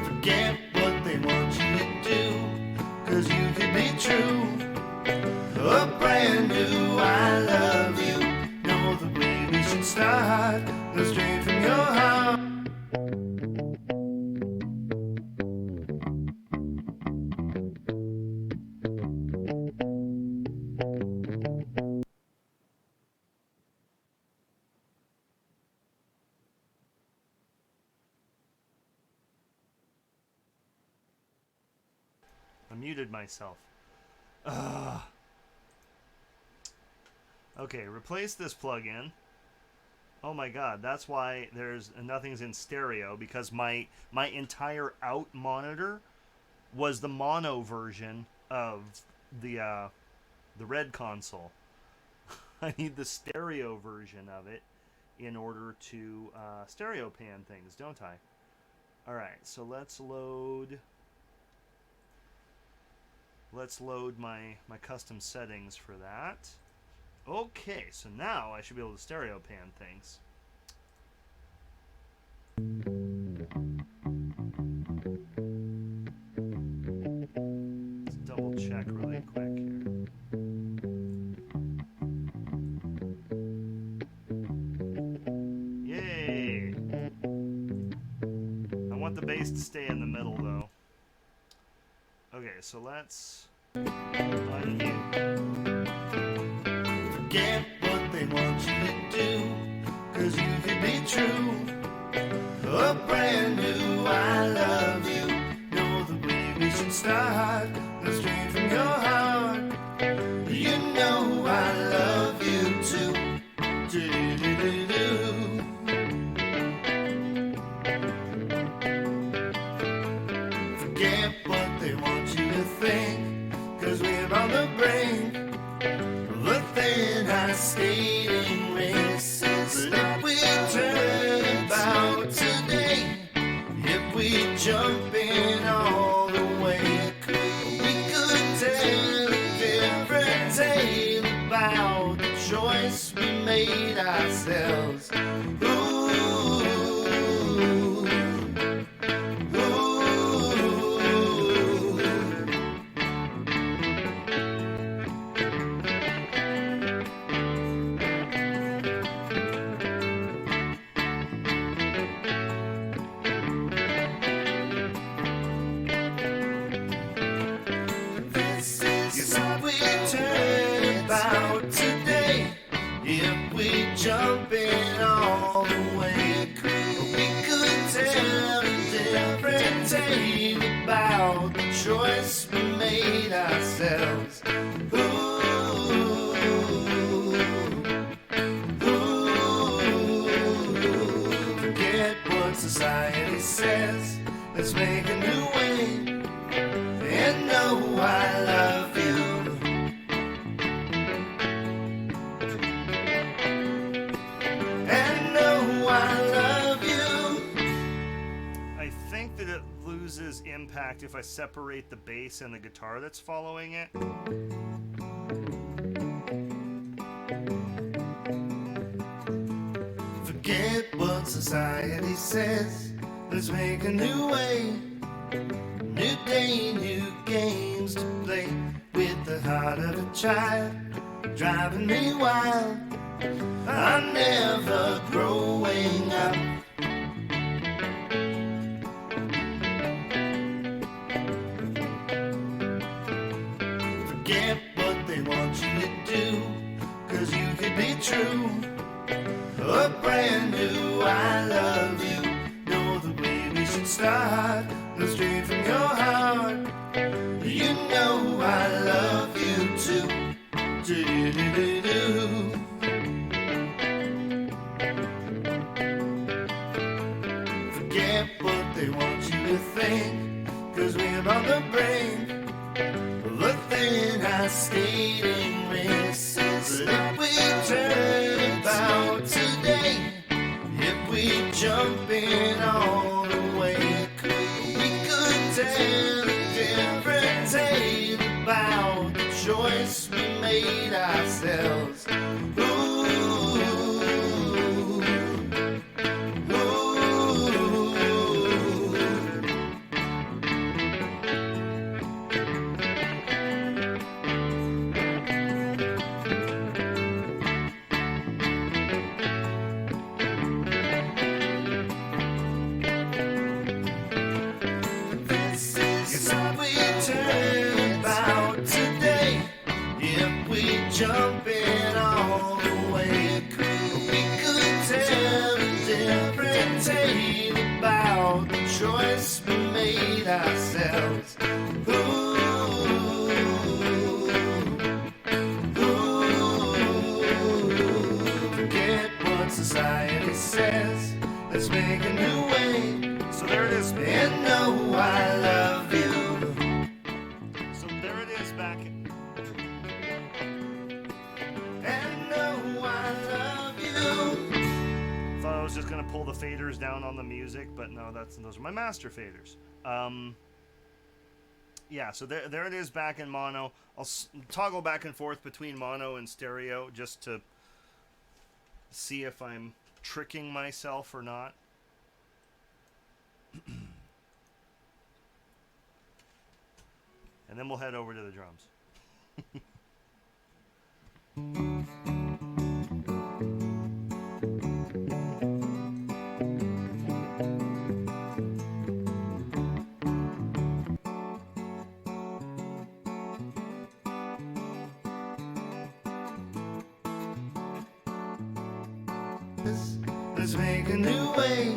Forget what they want you to do, 'cause you could be true. A brand new I love you. Know the way we should start, go straight from your heart. I muted myself. Okay, replace this plugin. Oh my god, that's why there's nothing's in stereo, because my entire out monitor was the mono version of the red console. I need the stereo version of it in order to stereo pan things, don't I? Alright, so let's load my custom settings for that. Okay, so now I should be able to stereo pan things. Let's double check really quick here. Yay! I want the bass to stay in the middle though. Okay, so let's unmute. Forget what they want you to do, 'cause you could be true. A brand new I love you. Know the way we should start, go straight from your heart. You know I love you too. Do-do-do-do-do. Forget what they want you to think, 'cause we're on the brink. But then our skating races that we turn about today. If we jump in all the way, we could tell a different tale about the choice we made ourselves. Ooh, ooh. This is what we turn about today. If we jump in all the way, we could tell a different tale about the choice we made ourselves. Ooh, ooh. Forget what society says. Let's make a new way. And know I love you. And know I love you. I think that it loses impact impact if I separate the bass and the guitar that's following it. Forget what society says. Let's make a new way. New day, new games to play. With the heart of a child, driving me wild. I'm never growing up. Forget what they want you to do, 'cause you could be true. A brand new I love you. Know the way we should start. Go straight from your heart. You know I love you too. Do-do-do-do-do. Forget what they want you to think, 'cause we're on the brink. The thin ice skating races. If we turn about today, if we jump in all the way, we could tell a different tale about the choice we made ourselves. Ooh, ooh. Jumping all the way, we could tell a different tale about the choice we made ourselves. Ooh, ooh, forget what society says. Let's make a new way. So there it is. And know I love you. So there it is back. And know I love you. Thought I was just gonna pull the faders down on the music, but no, those are my master faders. Yeah, so there it is back in mono. I'll toggle back and forth between mono and stereo just to see if I'm tricking myself or not. And then we'll head over to the drums. Let's make a new way.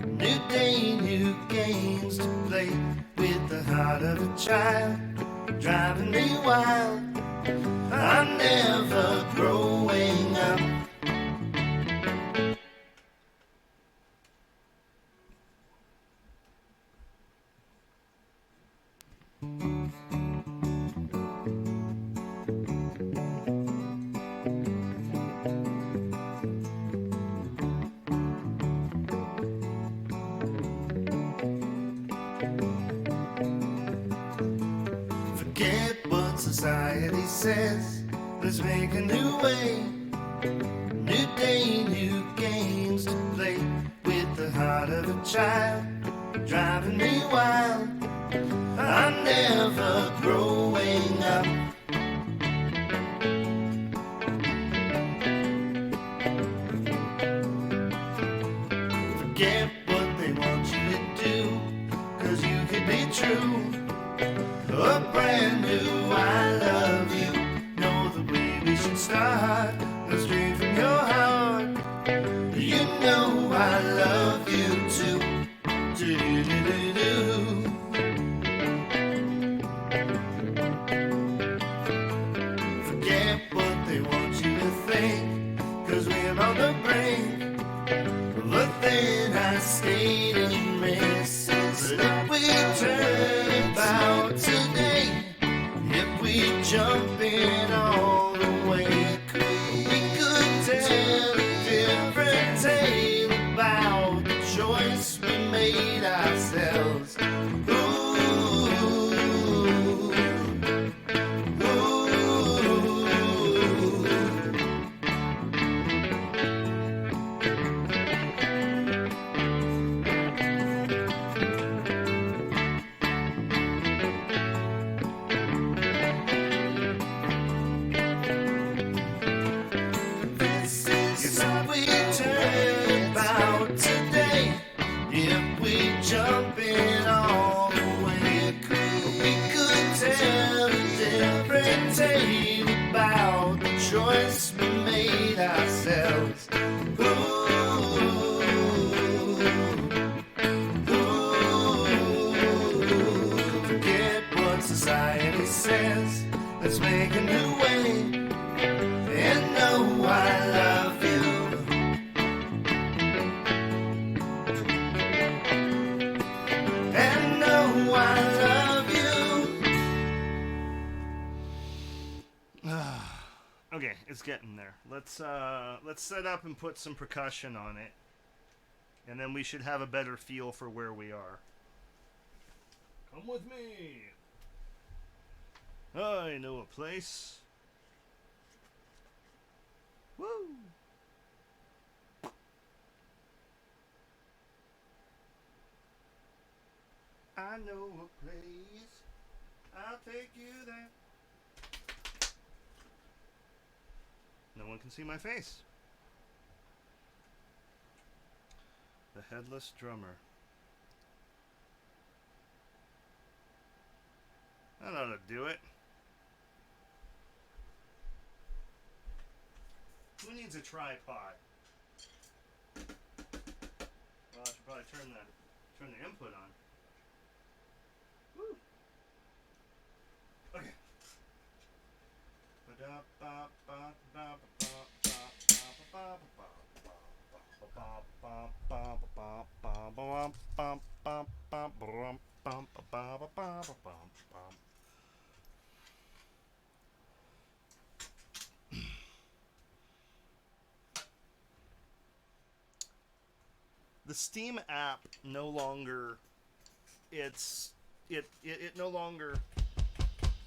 New day, new games to play. With the heart of a child, driving me wild. I'm never growing up. Forget what society says. Let's make a new way. New day, new games to play. With the heart of a child, driving me wild. I'm never growing up. Forget what they want you to do, 'cause you could be true. A brand new I love you. Know the way we should start. Go straight from your heart. You know I love you too. mess we made ourselves. Forget what society says. Let's make a new way and know I love you. And know I love you. Okay, it's getting there. Let's set up and put some percussion on it, and then we should have a better feel for where we are. Come with me. I know a place. Woo! I know a place. I'll take you there. No one can see my face. The Headless Drummer. That ought to do it. Who needs a tripod? Well, I should probably turn the input on. Woo. Okay. The Steam app no longer it no longer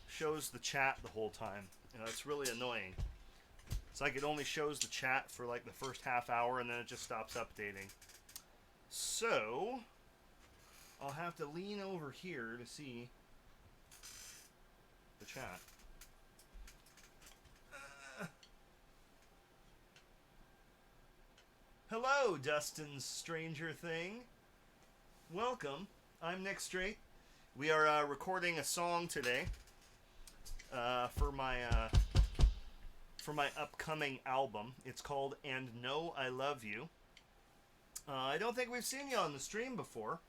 shows the chat the whole time. You know, it's really annoying. It's like it only shows the chat for like the first half hour and then it just stops updating. So I'll have to lean over here to see the chat. Hello, Dustin's Stranger Thing. Welcome. I'm Nick Straight. We are recording a song today for my upcoming album. It's called And Know I Love You. I don't think we've seen you on the stream before.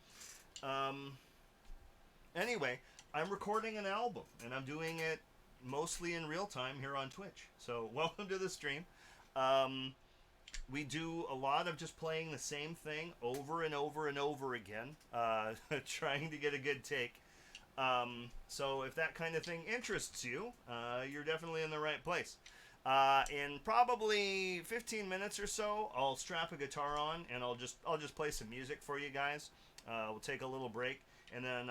Anyway, I'm recording an album, and I'm doing it mostly in real time here on Twitch. So welcome to the stream. We do a lot of just playing the same thing over and over and over again, trying to get a good take. So if that kind of thing interests you, you're definitely in the right place. In probably 15 minutes or so, I'll strap a guitar on and I'll just play some music for you guys. We'll take a little break and then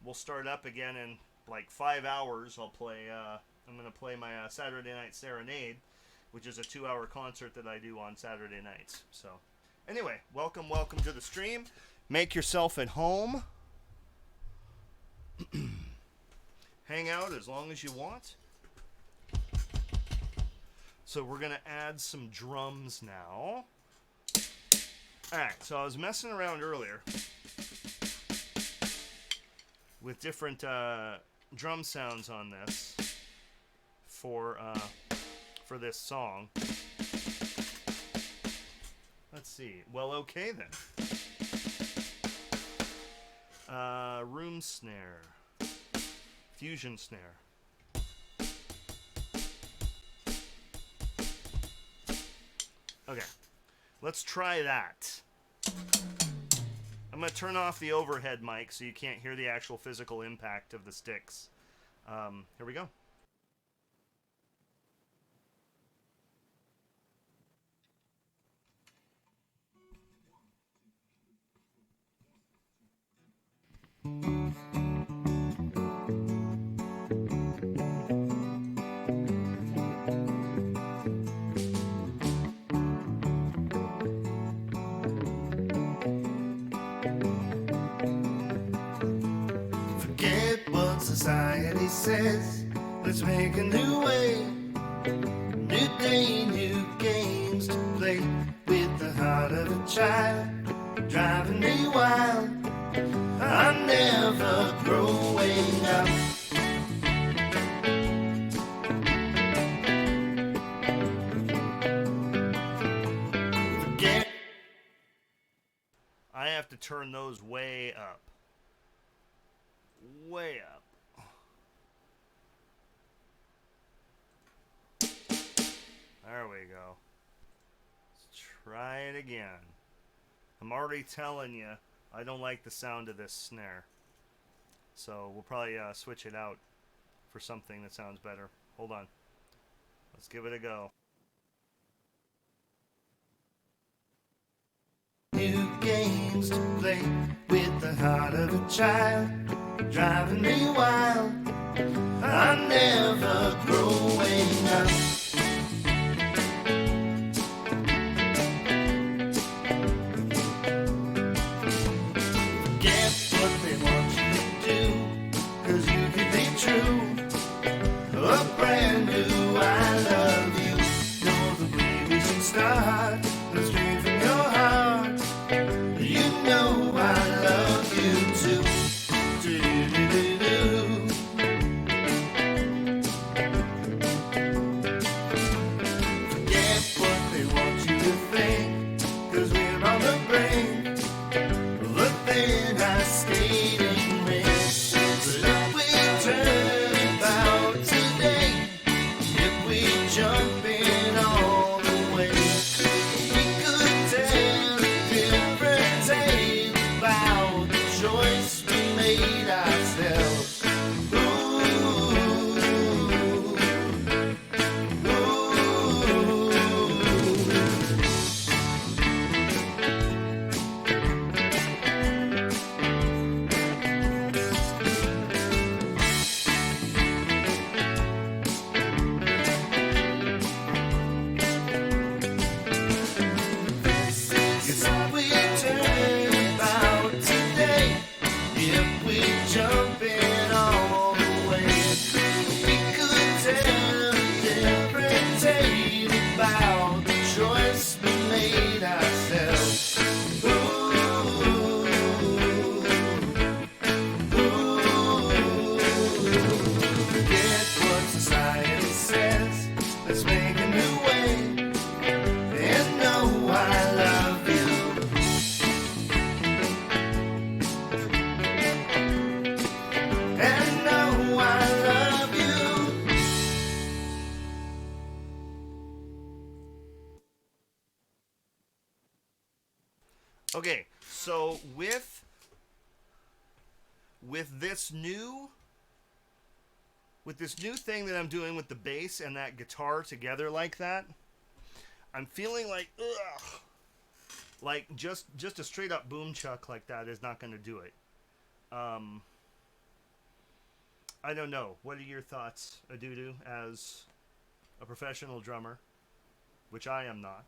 we'll start up again in like 5 hours. I'm gonna play my Saturday Night Serenade, which is a 2-hour concert that I do on Saturday nights. So anyway, welcome to the stream. Make yourself at home. Hang out as long as you want. So we're going to add some drums now. Alright, so I was messing around earlier with different drum sounds on this for this song. Let's see. Well, okay then. Room snare. Fusion snare. Okay. Let's try that. I'm going to turn off the overhead mic so you can't hear the actual physical impact of the sticks. Here we go. Forget what society says. Let's make a new way. New day, new games to play. With the heart of a child, driving me wild. I'm never growing up. have to turn those way up. Way up. There we go. Let's try it again. I'm already telling you, I don't like the sound of this snare. So we'll probably switch it out for something that sounds better. Hold on. Let's give it a go. New games to play with the heart of a child, driving me wild. I'm never growing up. Forget what they want you to do, 'cause you can be true. A brand new I love you. Know the way we should start. Let's dream from your heart. You know I love you too. Do-do-do-do. Forget what they want you to think, 'cause we're on the brink. But then I skating ring. But if we turn about today, if we jump in all the way, we could tell a different tale about the choice we made ourselves. Ooh, it's what we turn about today. If we jump in all the way, we could tell a different tale about the choice we made ourselves. Ooh, forget what society says. Let's make a new way. And know I love you. And know I love you. Okay, so with this new thing that I'm doing with the bass and that guitar together like that, I'm feeling like just a straight up boom chuck like that is not going to do it. I don't know. What are your thoughts, Adudu, as a professional drummer, which I am not?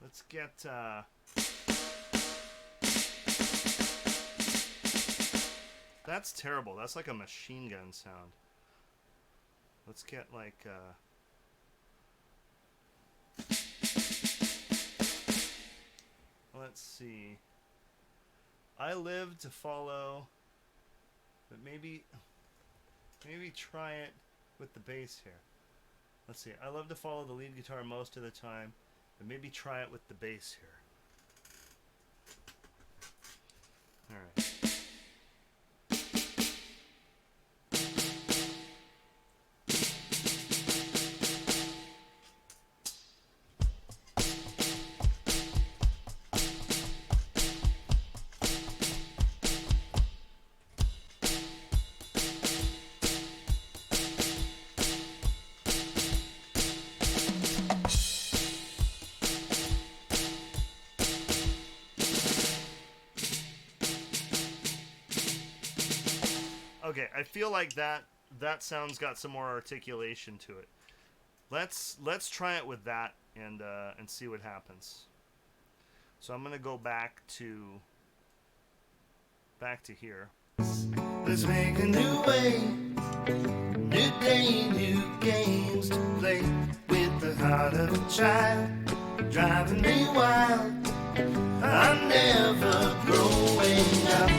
Let's get that's terrible. That's like a machine gun sound. Let's get like let's see. I live to follow, but maybe try it with the bass here. Let's see. I love to follow the lead guitar most of the time, but maybe try it with the bass here. All right. Okay, I feel like that sound's got some more articulation to it. Let's try it with that and see what happens. So I'm gonna go back to here. Let's make a new way, new day, new games to play with the heart of a child, driving me wild. I'm never growing up.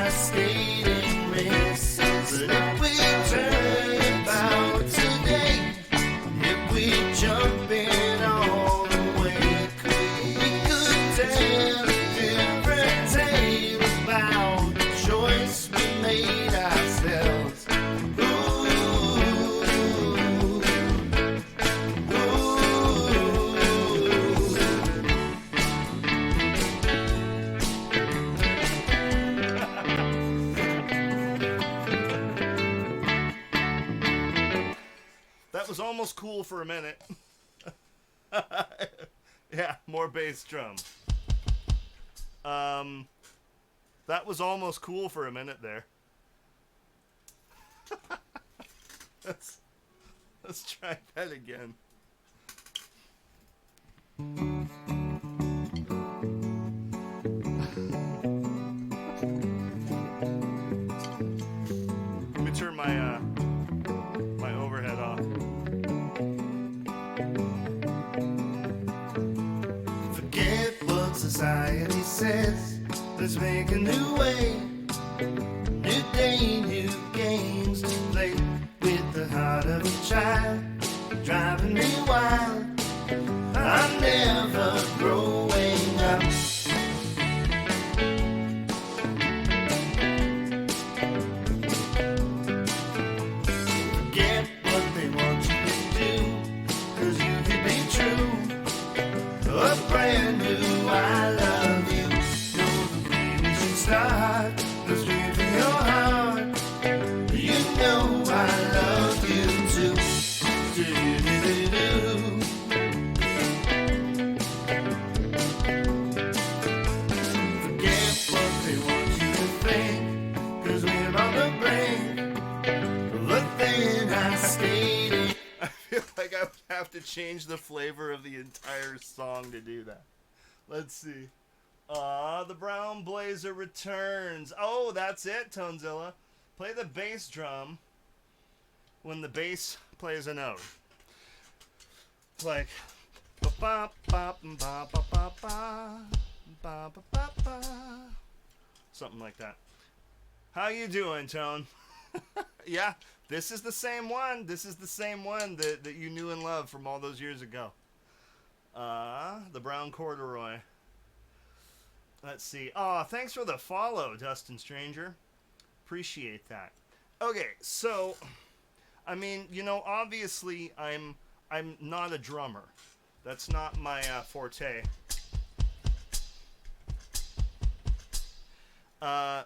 our skating races. But if we turn about today, if we jump in all the way, we could tell a different tale about the choice we made ourselves. Ooh, That was almost cool for a minute. Yeah, more bass drum. That was almost cool for a minute there. Let's try that again. Let me turn my overhead off. forget what society says. Let's make a new way. New day, new games to play. With the heart of a child, driving me wild. I'm never growing up. Forget what they want you to do, 'cause you could be true. A brand new I love you. Know the way we should start. The strength in your heart. You know I love you too. Do-do-do-do-do. Forget what they want you to think, 'cause we're on the brink of a thin ice skating. I feel like I would have to change the flavor of the entire song to do that. Let's see. The brown blazer returns. Oh, that's it, Tonezilla. Play the bass drum when the bass plays a note. Like ba ba ba ba ba ba ba ba ba ba ba. Something like that. How you doing, Tone? Yeah, this is the same one. This is the same one that you knew and loved from all those years ago. The brown corduroy. Let's see. Oh, thanks for the follow, Dustin Stranger. Appreciate that. Okay, so, I mean, you know, obviously I'm not a drummer. That's not my forte.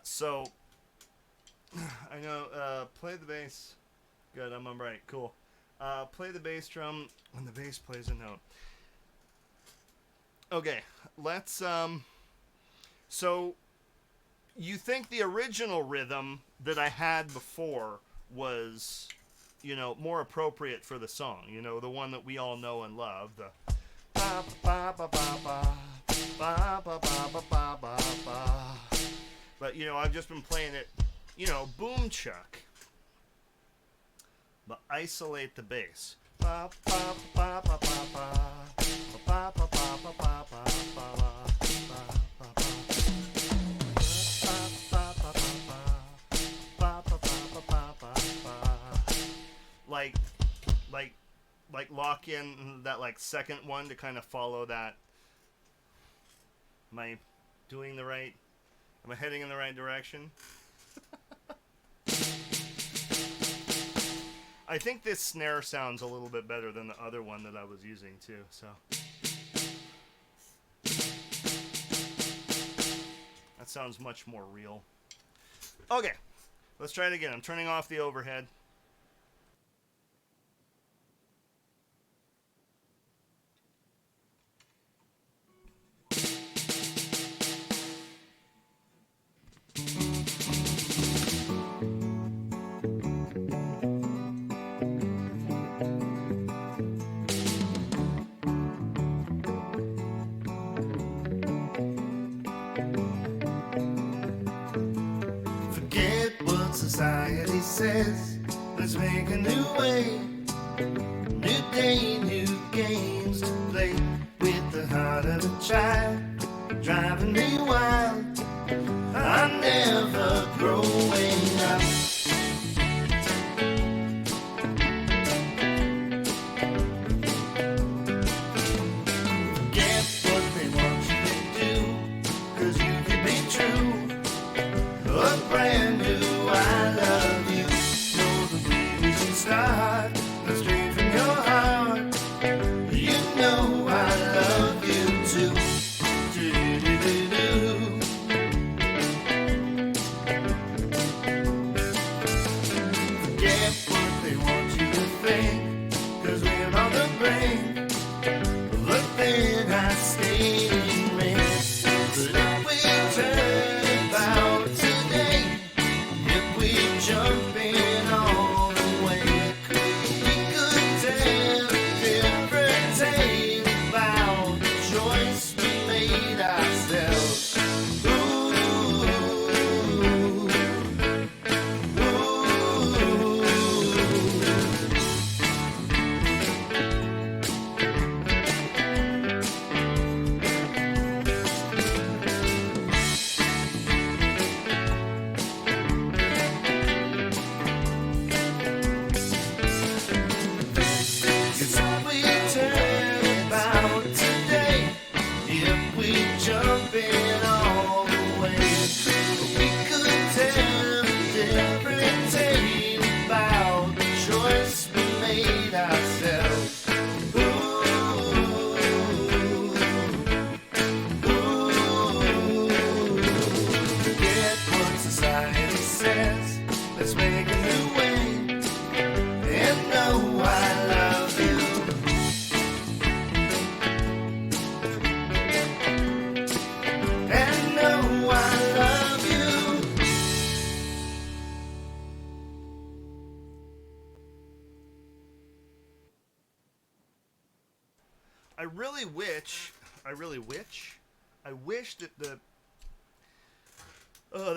So, I know, play the bass. Good, I'm right. Cool. Play the bass drum when the bass plays a note. Okay, let's, so, you think the original rhythm that I had before was, you know, more appropriate for the song. You know, the one that we all know and love. The ba ba ba ba ba ba ba ba ba ba ba ba. But, you know, I've just been playing it, you know, boom chuck. But isolate the bass. Ba ba ba ba ba ba ba ba ba ba ba ba ba ba. Like lock in that like second one to kind of follow that. Am I doing the right? Am I heading in the right direction? I think this snare sounds a little bit better than the other one that I was using too, so. That sounds much more real. Okay, let's try it again. I'm turning off the overhead. Society says, let's make a new way. New day, new games to play. With the heart of a child, driving me wild. I'm never growing up. Forget what they want you to do, 'cause you can be true. A brand new I love you. Know the way we should start, that's straight from your heart. You know I love you too. Do-do-do-do-do. Forget what they want you to think, 'cause we're on the brink. Look then I skating rink. But if we turn about today, if we jump in all the way, we could tell a different tale about the choice we made ourselves. Ooh, it's what we turn about today. If we jump in all the way, we could tell a different tale about the choice we made ourselves. Ooh, ooh. Forget what society says. Let's make a new way. And know I love you. And know I love you. I wish that the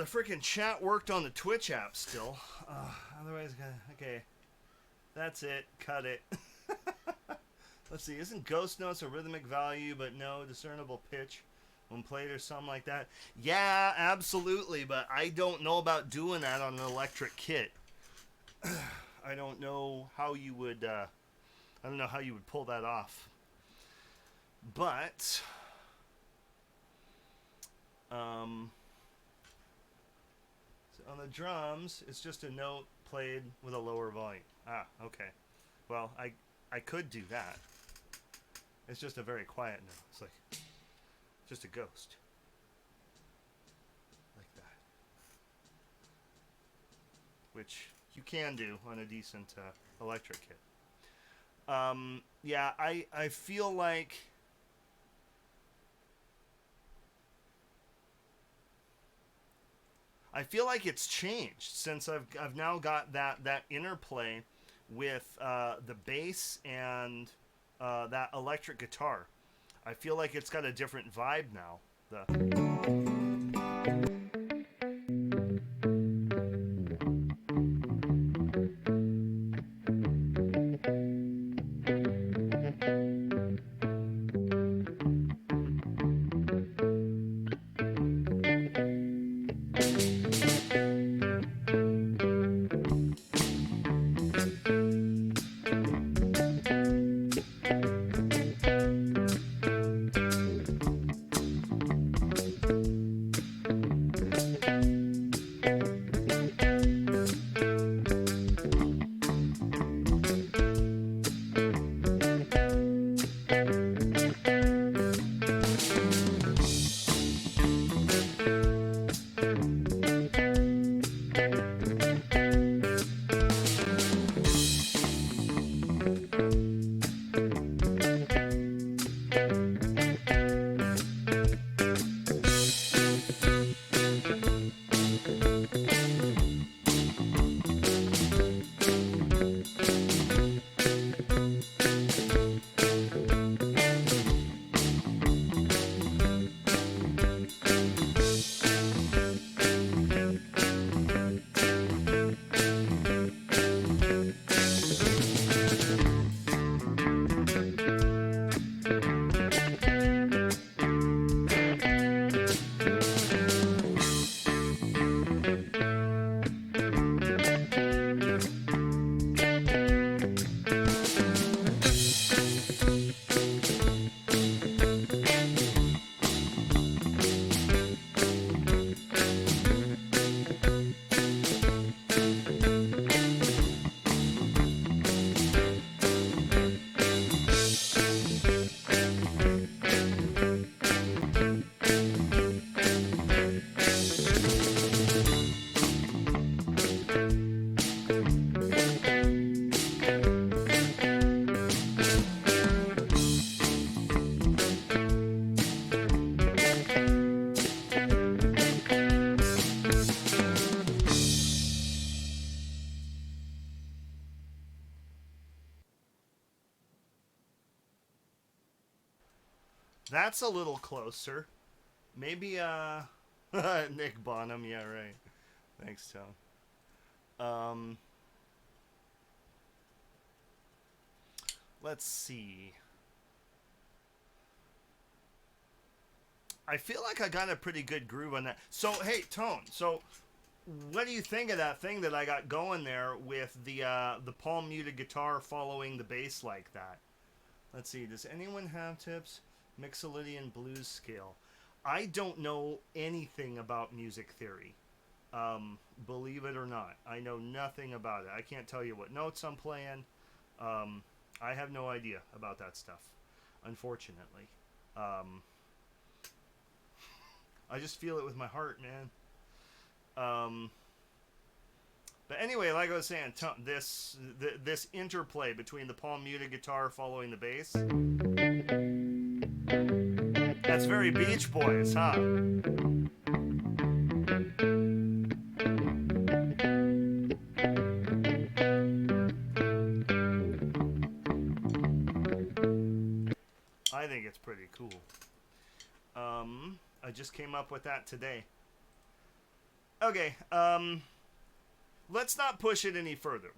freaking chat worked on the Twitch app still. Otherwise, okay, that's it. Cut it. Let's see. Isn't Ghost Notes a rhythmic value, but no discernible pitch when played or something like that? Yeah, absolutely. But I don't know about doing that on an electric kit. I don't know how you would. I don't know how you would pull that off. But so on the drums, it's just a note played with a lower volume. Ah, okay. Well, I could do that. It's just a very quiet note. It's like just a ghost. Like that. Which you can do on a decent electric kit. Yeah, I feel like it's changed since I've now got that interplay with the bass and that electric guitar. I feel like it's got a different vibe now. That's a little closer. Maybe, Nick Bonham, yeah, right. Thanks, Tom. Let's see. I feel like I got a pretty good groove on that. So, hey, Tone, so what do you think of that thing that I got going there with the palm muted guitar following the bass like that? Let's see, does anyone have tips? Mixolydian blues scale. I don't know anything about music theory. Believe it or not. I know nothing about it. I can't tell you what notes I'm playing. I have no idea about that stuff, unfortunately. I just feel it with my heart, man. But anyway, like I was saying, this interplay between the palm muted guitar following the bass, that's very Beach Boys, huh? I think it's pretty cool. I just came up with that today. Okay, let's not push it any further.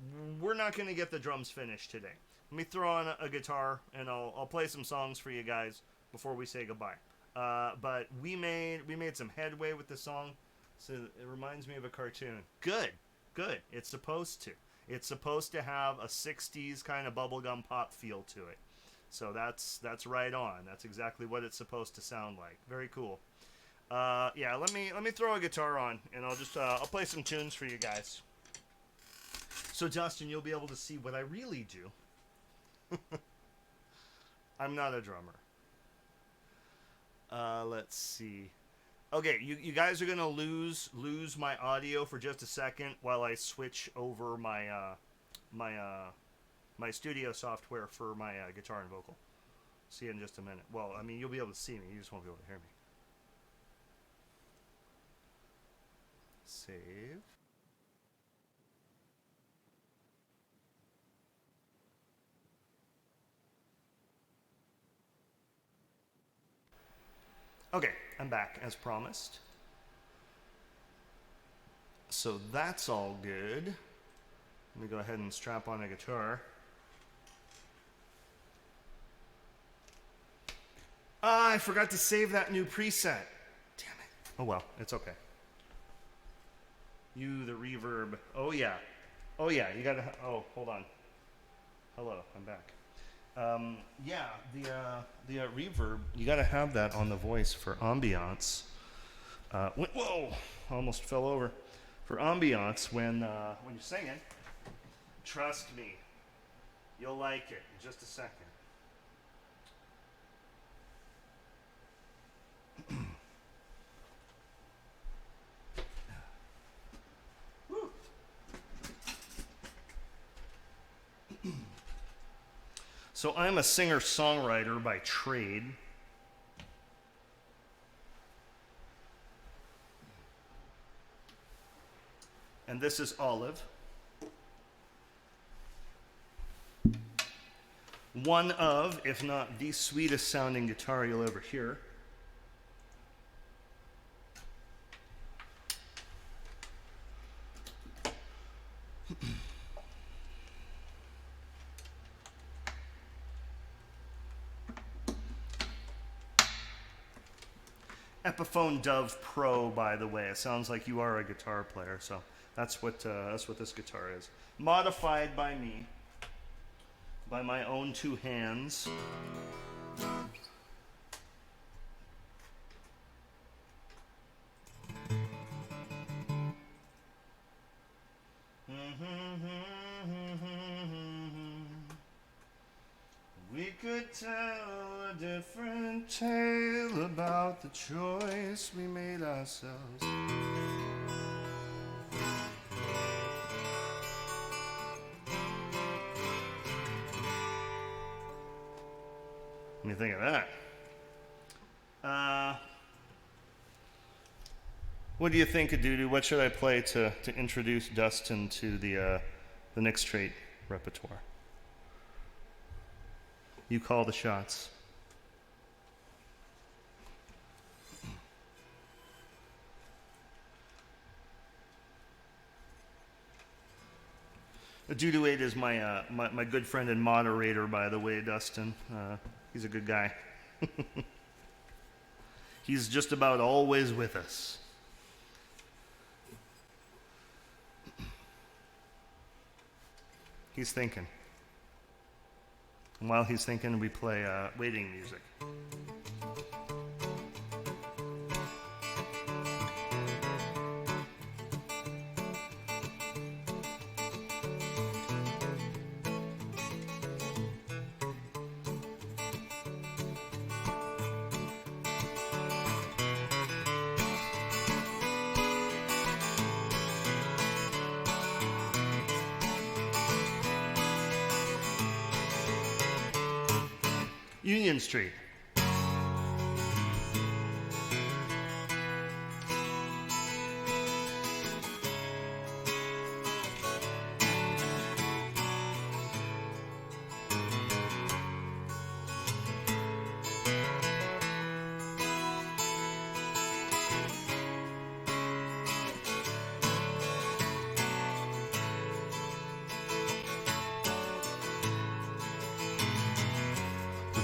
We're not going to get the drums finished today. Let me throw on a guitar, and I'll play some songs for you guys before we say goodbye. But we made some headway with the song, so it reminds me of a cartoon. Good. It's supposed to. It's supposed to have a 60s kind of bubblegum pop feel to it. So that's right on. That's exactly what it's supposed to sound like. Very cool. Yeah, let me throw a guitar on, and I'll play some tunes for you guys. So Dustin, you'll be able to see what I really do. I'm not a drummer. Let's see. Okay, you guys are gonna lose my audio for just a second while I switch over my my studio software for my guitar and vocal. See you in just a minute. Well, I mean, you'll be able to see me. You just won't be able to hear me. Save. Okay, I'm back as promised. So that's all good. Let me go ahead and strap on a guitar. I forgot to save that new preset. Damn it. Oh well, it's okay. The reverb. Oh yeah, you gotta, oh, hold on. Hello, I'm back. Yeah, the reverb, you gotta have that on the voice for ambiance. Whoa, almost fell over. For ambiance, when you're singing, trust me, you'll like it in just a second. So I'm a singer-songwriter by trade. And this is Olive. One of, if not the sweetest sounding guitar you'll ever hear. Epiphone Dove Pro, by the way. It sounds like you are a guitar player, so that's what this guitar is. Modified by me, by my own two hands. We could tell a different tale about the choice we made ourselves. What do you think of that? What do you think, Adudu? What should I play to introduce Dustin to the Nick Strait repertoire? You call the shots. Dudu 8 is my good friend and moderator, by the way, Dustin. He's a good guy. He's just about always with us. He's thinking. And while he's thinking, we play waiting music. Union Street.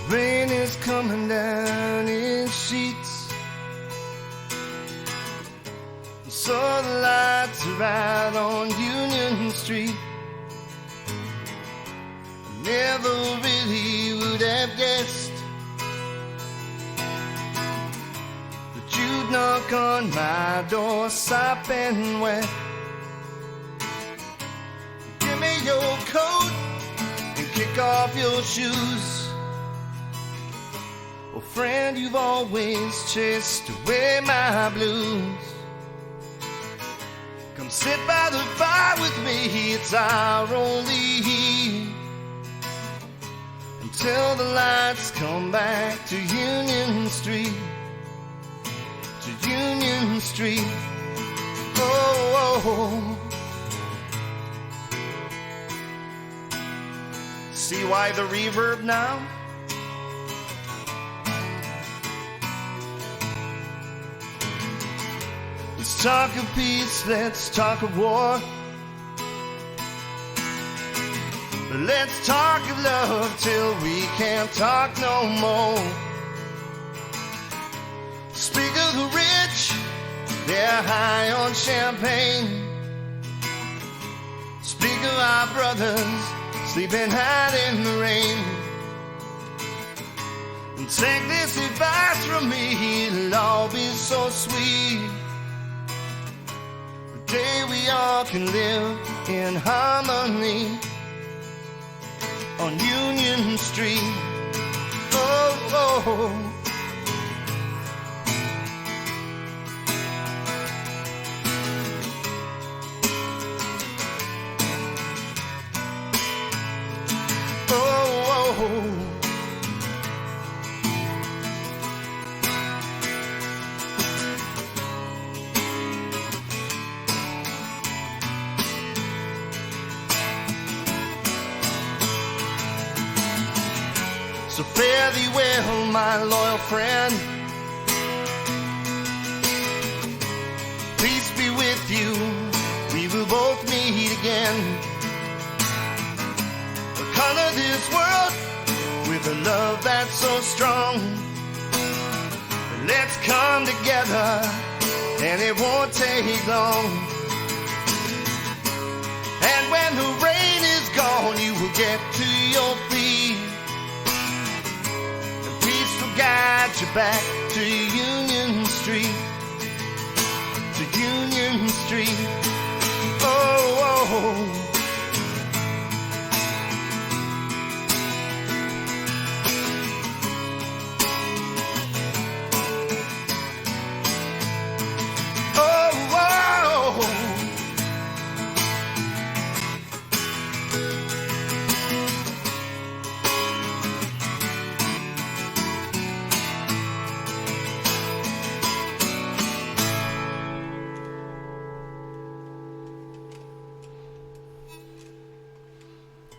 Rain is coming down in sheets. Saw the lights are out on Union Street. Never really would have guessed that you'd knock on my door sopping wet. Give me your coat and kick off your shoes. Oh, friend, you've always chased away my blues. Come sit by the fire with me, it's our only heat. Until the lights come back to Union Street. To Union Street. Oh, oh, oh. See why the reverb now? Let's talk of peace, let's talk of war. Let's talk of love till we can't talk no more. Speak of the rich, they're high on champagne. Speak of our brothers sleeping out in the rain. And take this advice from me, it'll all be so sweet. The day we all can live in harmony on Union Street. Oh, oh. Oh, oh. So fare thee well, my loyal friend. Peace be with you, we will both meet again. We'll color this world with a love that's so strong. Let's come together, and it won't take long. And when the rain is gone, you will get to your feet. Guide you back to Union Street, to Union Street. Oh, oh. Oh, oh.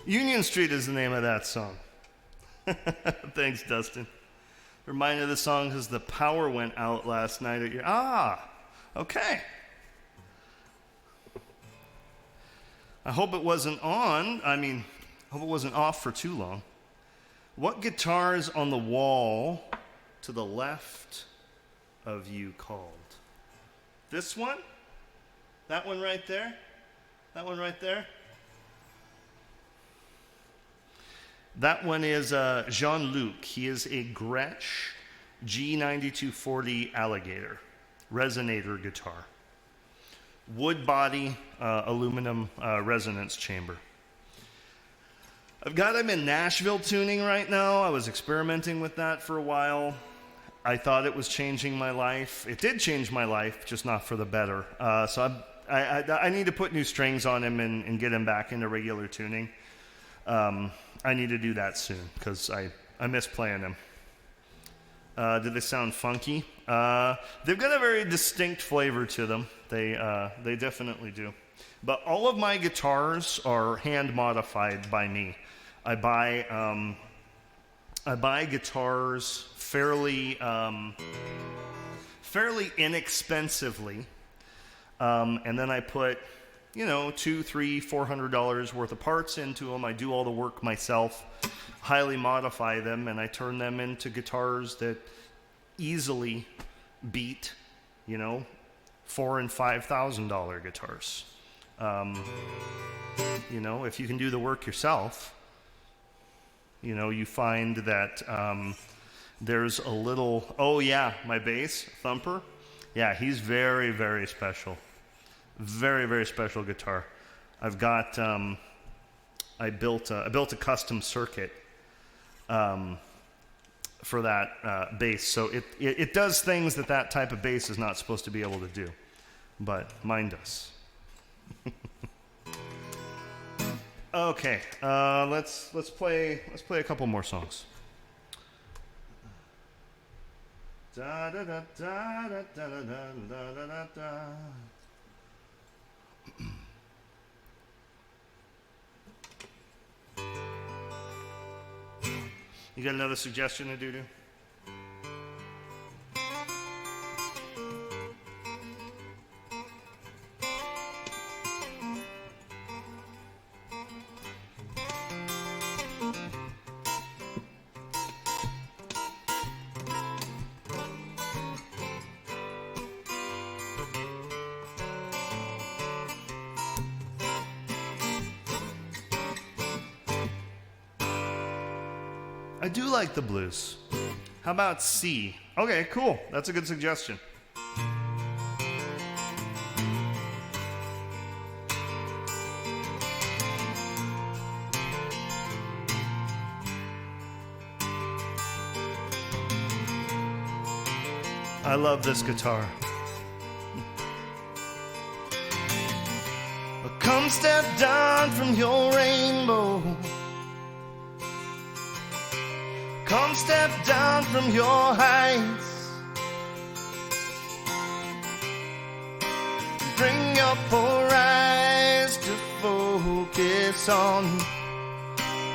Union Street is the name of that song. Thanks, Dustin. Reminded of the song because the power went out last night at your... Ah, okay. I hope it wasn't on. I mean, I hope it wasn't off for too long. What guitar is on the wall to the left of you called? This one? That one right there? That one right there? That one is Jean-Luc. He is a Gretsch G9240 Alligator resonator guitar. Wood body, aluminum resonance chamber. I've got him in Nashville tuning right now. I was experimenting with that for a while. I thought it was changing my life. It did change my life, just not for the better. So I need to put new strings on him and get him back into regular tuning. I need to do that soon because I miss playing them. Do they sound funky? They've got a very distinct flavor to them. They definitely do. But all of my guitars are hand modified by me. I buy guitars fairly inexpensively, and then I put $200, $300, $400 worth of parts into them. I do all the work myself, highly modify them, and I turn them into guitars that easily beat, $4,000 and $5,000 guitars. If you can do the work yourself, you find that there's a little. Oh yeah, my bass Thumper. Yeah, he's very, very special. Very, very special guitar. I've got. I built a custom circuit for that bass, so it does things that type of bass is not supposed to be able to do, but mine does. Okay, let's play a couple more songs. Da da da da da da da da da da. You got another suggestion to do? I do like the blues. How about C? Okay, cool. That's a good suggestion. I love this guitar. Come step down from your rainbow. Come step down from your heights. Bring your poor eyes to focus on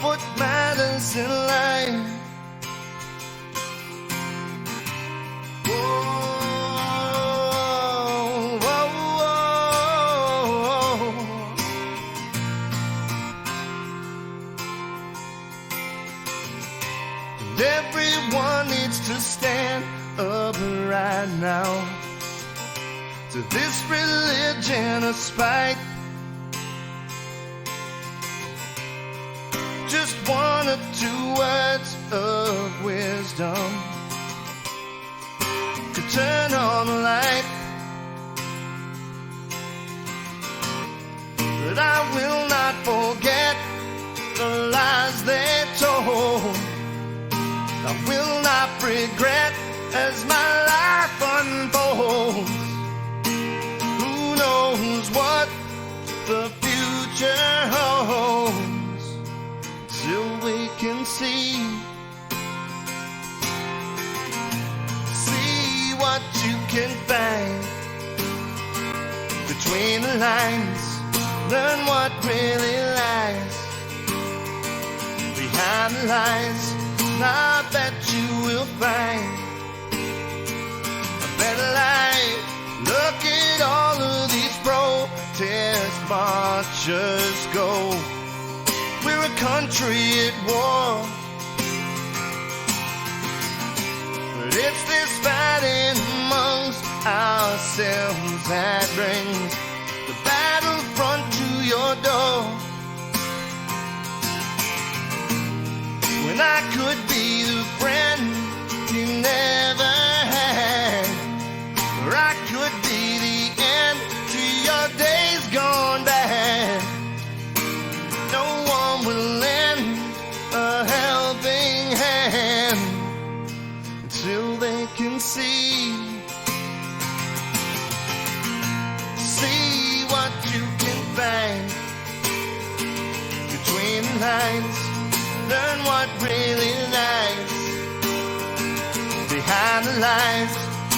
what matters in life. Whoa, whoa, whoa. And everyone needs to stand up right now to this religion of spite. Just one or two words of wisdom could turn on the light. But I will not forget the lies they told. I will not regret as my life unfolds. Who knows what the future holds till we can see what you can find between the lines. Learn what really lies behind the lines. I bet you will find a better life. Look at all of these broken protest marchers go. We're a country at war, but it's this fighting amongst ourselves that brings the battlefront to your door. When I could be the friend you never had, or I could be the end to your days gone bad. No one will lend a helping hand until they can see what you can find between the lines. Learn what really lies behind the lines,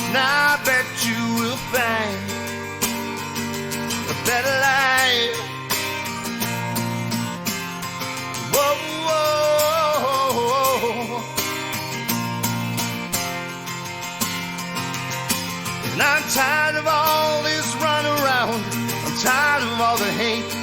and I bet you will find a better life. Whoa, whoa. And I'm tired of all this run around. I'm tired of all the hate.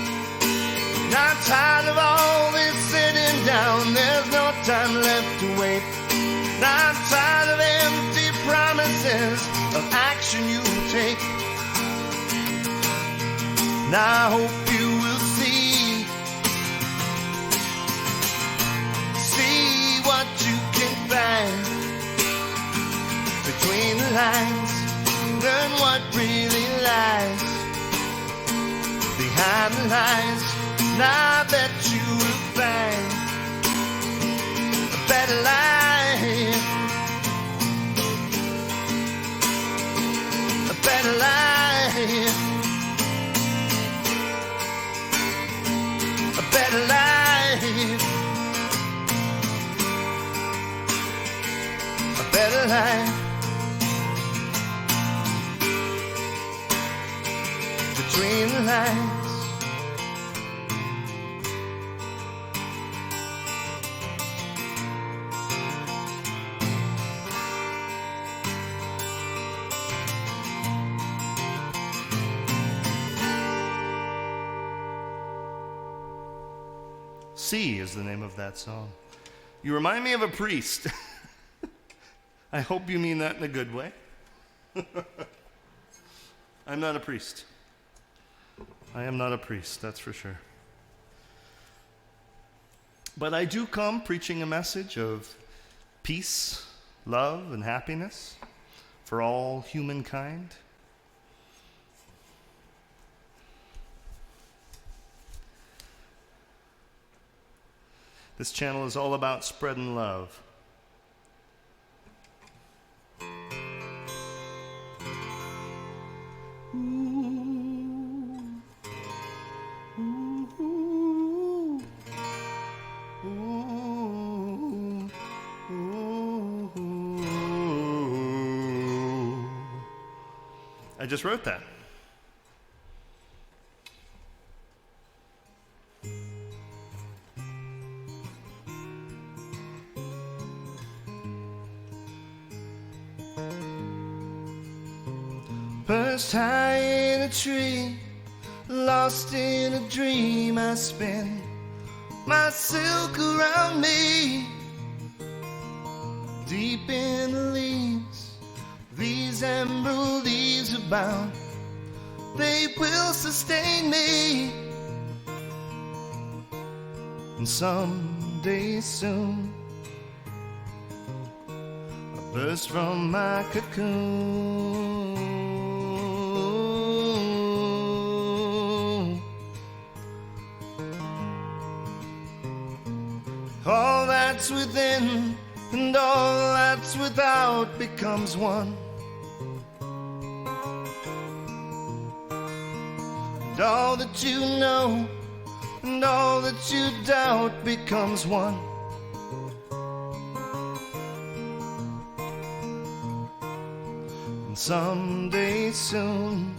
And I'm tired of all this sitting down. There's no time left to wait. And I'm tired of empty promises of action you take. And I hope you will see what you can find between the lines. Learn what really lies behind the lines, and I bet you will find a better life, a better life, a better life, a better life. Between the lines. Sea is the name of that song. You remind me of a priest. I hope you mean that in a good way. I'm not a priest. I am not a priest, that's for sure. But I do come preaching a message of peace, love, and happiness for all humankind. This channel is all about spreading love. I just wrote that. Perched high in a tree, lost in a dream, I spin my silk around me. Deep in the leaves, these emerald leaves are bound, they will sustain me. And someday soon I'll burst from my cocoon. All that's within and all that's without becomes one. And all that you know and all that you doubt becomes one. And someday soon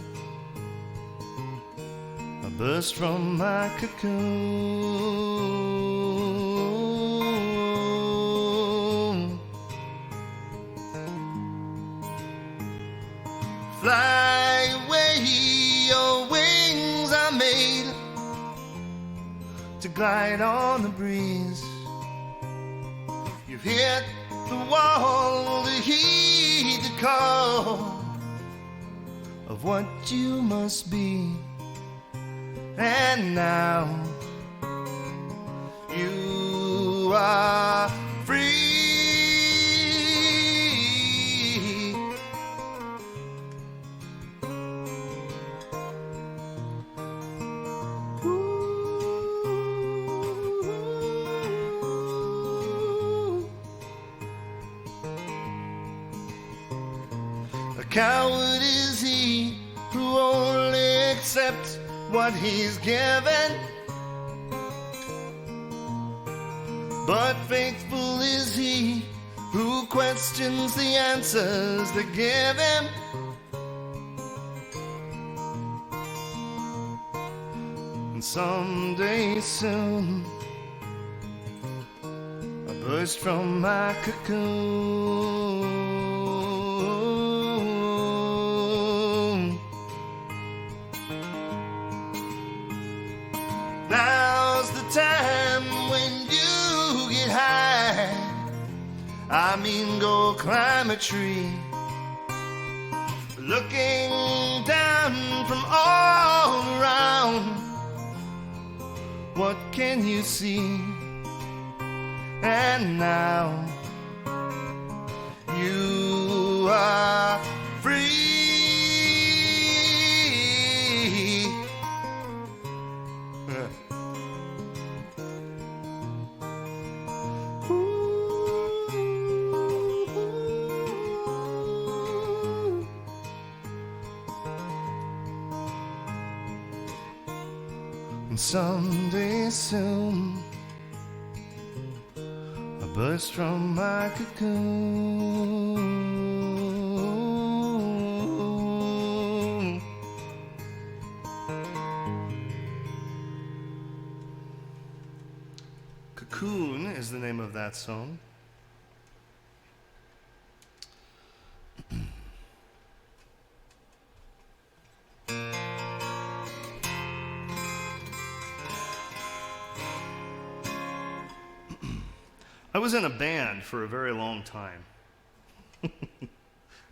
I'll burst from my cocoon. Fly away, your wings to glide on the breeze. You've hit the wall to heed the call of what you must be. And now you are free. A coward is he who only accepts what he's given, but faithful is he who questions the answers they give him. And someday soon I burst from my cocoon. Now's the time when you get high. I mean, go climb a tree. Looking down from all around, what can you see? And now you are free. And someday soon I burst from my cocoon. Cocoon is the name of that song. I was in a band for a very long time.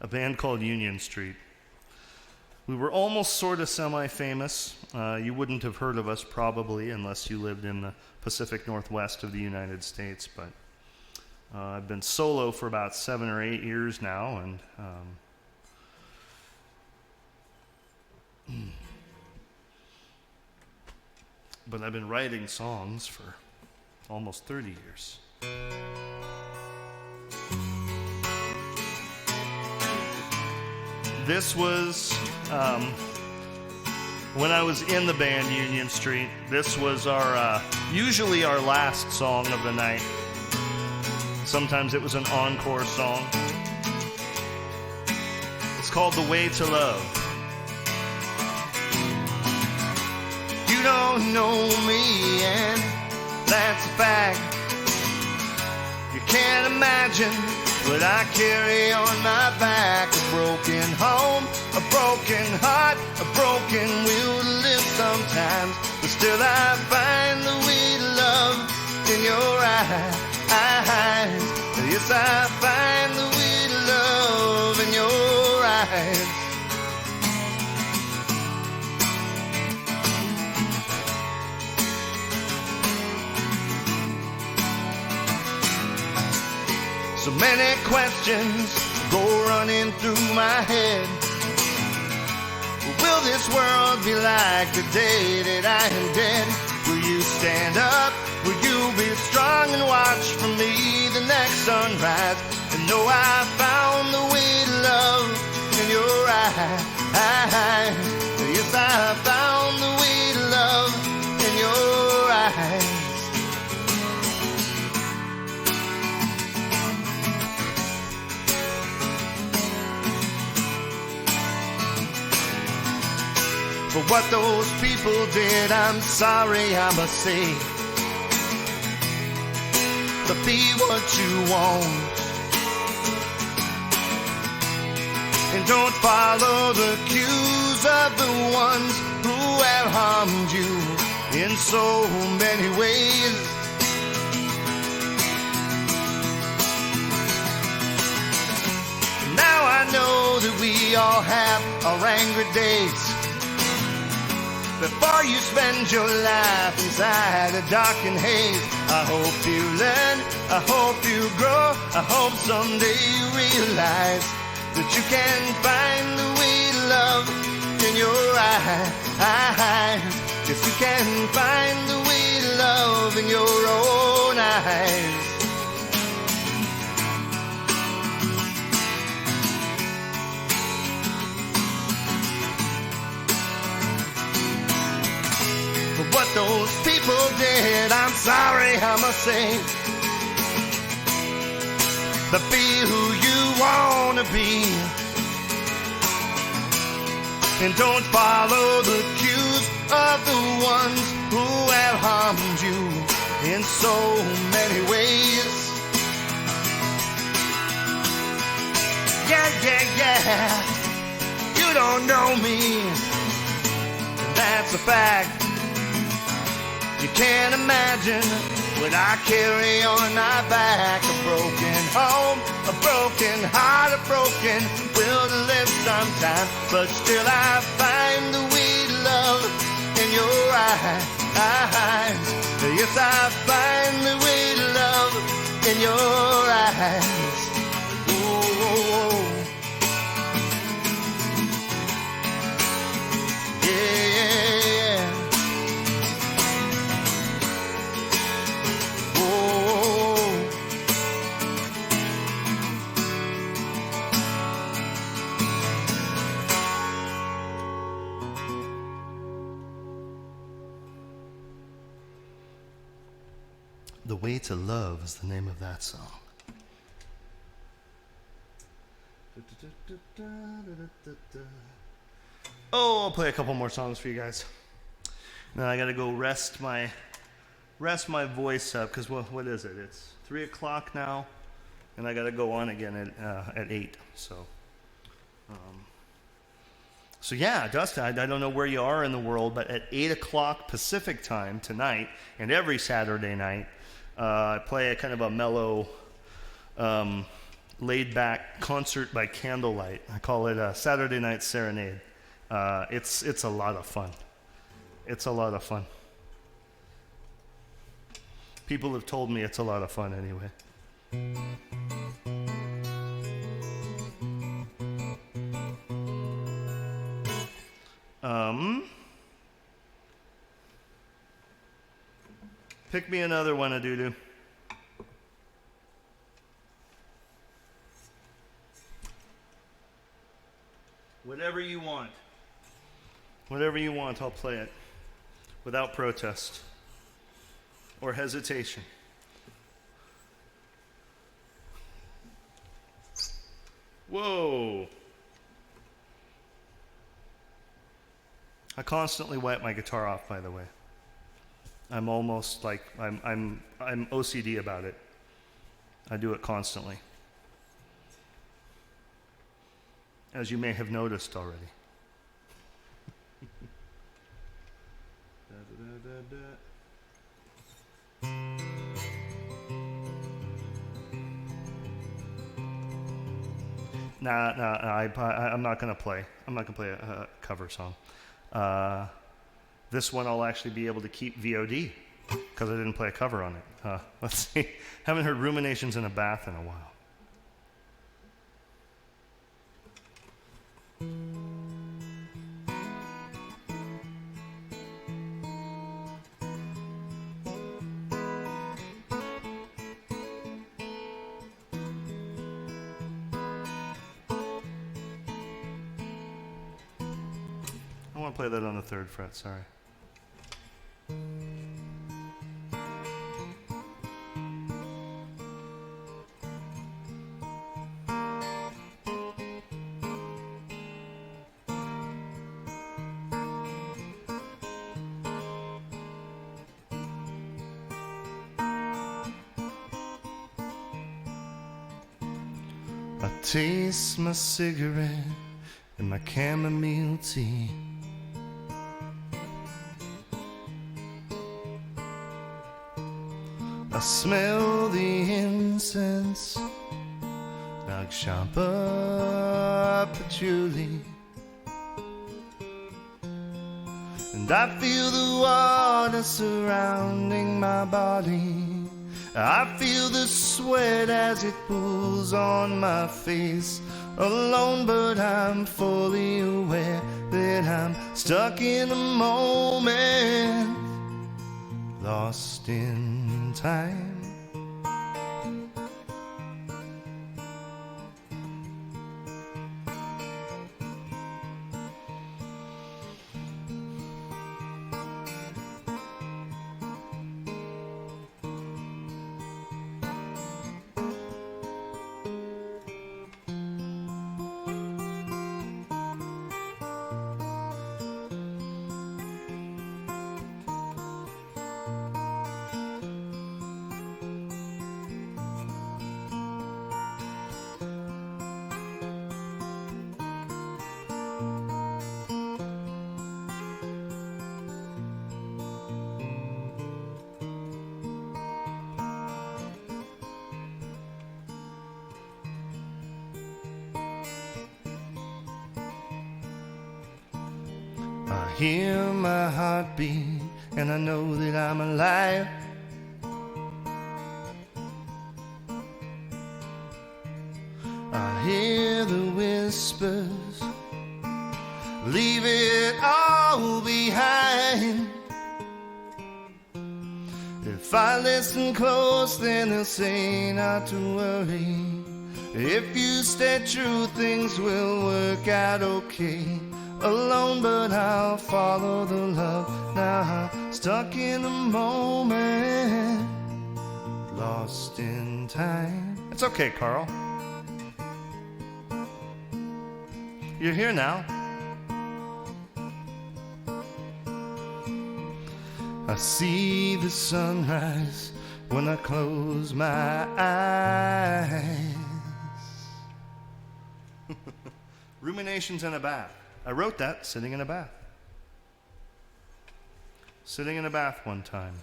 A band called Union Street. We were almost sort of semi-famous. You wouldn't have heard of us probably unless you lived in the Pacific Northwest of the United States, but I've been solo for about 7 or 8 years now, and but I've been writing songs for almost 30 years. This was when I was in the band Union Street. This was our usually our last song of the night. Sometimes it was an encore song. It's called The Way to Love. You don't know me, and that's a fact. You can't imagine what I carry on my back. A broken home, a broken heart, a broken will to live sometimes. But still I find the way to love in your eyes. Yes, I find the way to love in your eyes. So many questions go running through my head. Will this world be like the day that I am dead? Will you stand up? Will you be strong and watch for me the next sunrise? And know I found the way to love in your eyes. Yes, I found the way to love in your eyes. For what those people did, I'm sorry, I must say. But be what you want, and don't follow the cues of the ones who have harmed you. in so many ways. Now I know that we all have our angry days. Before you spend your life inside a darkened haze, I hope you learn, I hope you grow, I hope someday you realize that you can find the way to love in your eyes. Yes, you can find the way to love in your own eyes. For what those people did, I'm sorry, I must say. But be who you want to be, and don't follow the cues of the ones who have harmed you in so many ways. Yeah, yeah, yeah, you don't know me, that's a fact. You can't imagine what I carry on my back. A broken home, a broken heart, a broken will to live sometime. But still I find the way to love in your eyes. Yes, I find the way to love in your eyes. Oh, oh, oh. Yeah, yeah, yeah. The Way to Love is the name of that song. Oh, I'll play a couple more songs for you guys. Then I gotta go rest my voice up, because what is it? It's 3 o'clock now, and I gotta go on again at 8. So yeah, Dustin, I don't know where you are in the world, but at 8 o'clock Pacific time tonight, and every Saturday night, I play a kind of a mellow, laid-back concert by candlelight. I call it a Saturday Night Serenade. It's a lot of fun. It's a lot of fun. People have told me it's a lot of fun anyway. Pick me another one, Adudu. Whatever you want. Whatever you want, I'll play it. Without protest. Or hesitation. Whoa. I constantly wipe my guitar off, by the way. I'm almost like I'm OCD about it. I do it constantly, as you may have noticed already. I'm not gonna play. I'm not gonna play a cover song. This one I'll actually be able to keep VOD because I didn't play a cover on it. Let's see. Haven't heard Ruminations in a Bath in a while. I want to play that on the 3rd fret, sorry. I taste my cigarette and my chamomile tea. I smell the incense, Nagshampa patchouli, and I feel the water surrounding my body. I feel the sweat as it pools on my face. Alone, but I'm fully aware that I'm stuck in a moment, lost in time. I hear my heartbeat and I know that I'm alive. I hear the whispers, leave it all behind. If I listen close, then they'll say not to worry. If you stay true, things will work out okay. Alone, but I'll follow the love. Now I'm stuck in the moment, lost in time. It's okay, Carl. You're here now. I see the sunrise when I close my eyes. Ruminations in a bath. I wrote that sitting in a bath. Sitting in a bath one time,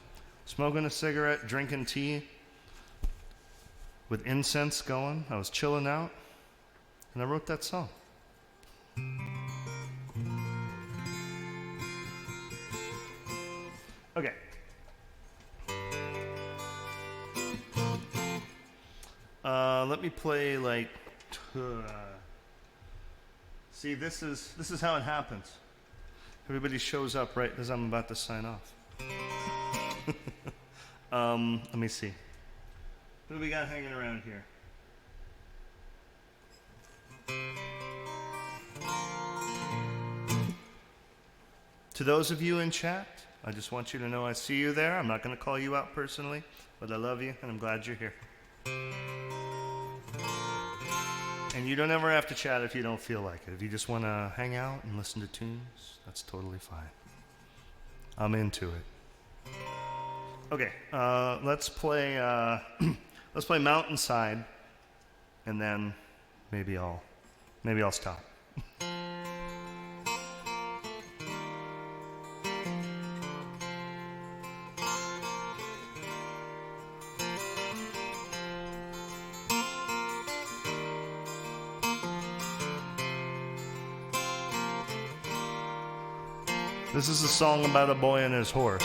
smoking a cigarette, drinking tea, with incense going. I was chilling out, and I wrote that song. Okay. Let me play like. See, this is how it happens. Everybody shows up right as I'm about to sign off. Let me see. Who do we got hanging around here? To those of you in chat, I just want you to know I see you there. I'm not going to call you out personally, but I love you and I'm glad you're here. And you don't ever have to chat if you don't feel like it. If you just want to hang out and listen to tunes, that's totally fine. I'm into it. Okay, let's play Mountainside, and then maybe I'll stop. This is a song about a boy and his horse.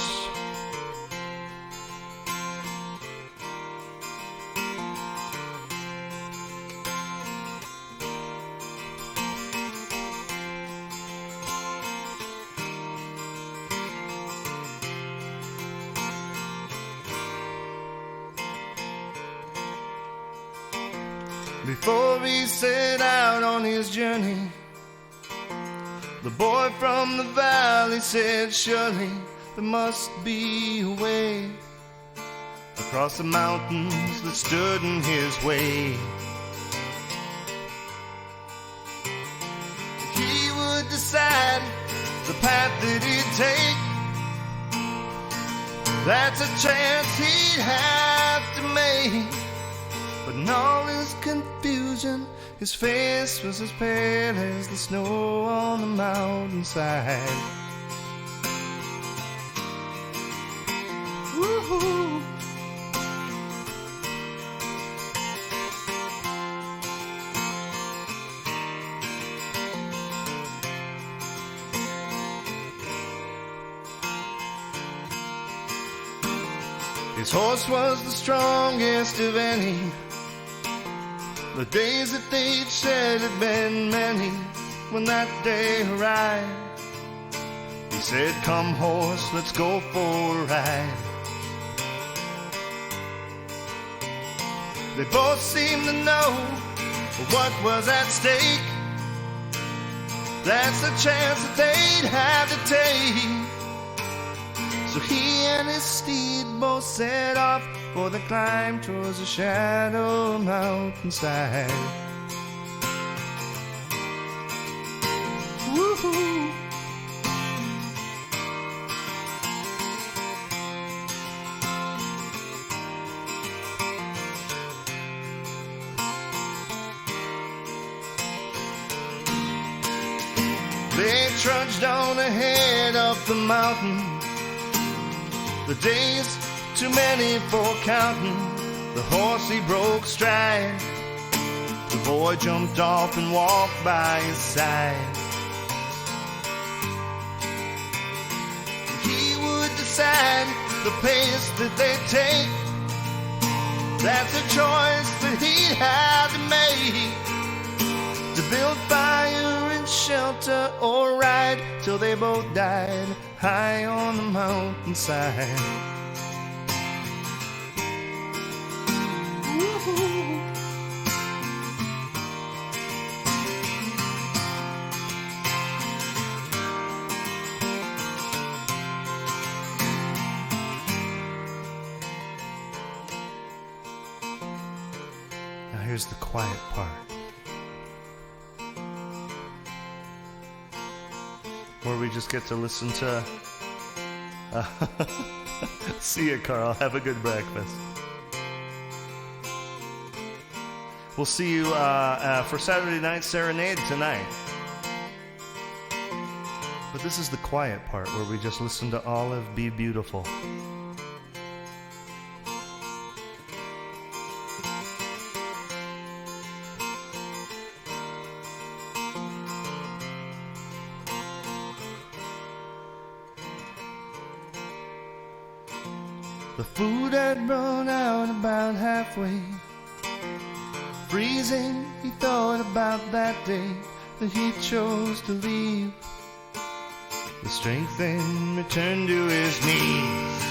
Before he set out on his journey, the boy from the valley said, surely there must be a way across the mountains that stood in his way. He would decide the path that he'd take. That's a chance he'd have to make. But in all his confusion, his face was as pale as the snow on the mountainside. Woo-hoo. His horse was the strongest of any. The days that they'd shared had been many. When that day arrived, he said, "Come horse, let's go for a ride." They both seemed to know what was at stake. That's a chance that they'd have to take. So he and his steed both set off for the climb towards the Shadow mountainside. Woo-hoo. They trudged on ahead up the mountain. The days too many for counting. The horse he broke stride. The boy jumped off and walked by his side. He would decide the pace that they take. That's a choice that he'd have to make. To build fire and shelter or ride till they both died high on the mountainside. Woo-hoo. Now here's the quiet part, where we just get to listen to see you, Carl. Have a good breakfast. We'll see you for Saturday Night Serenade tonight. But this is the quiet part, where we just listen to Olive Be Beautiful. The food had run out about halfway. Freezing, he thought about that day that he chose to leave. The strength then returned to his knees.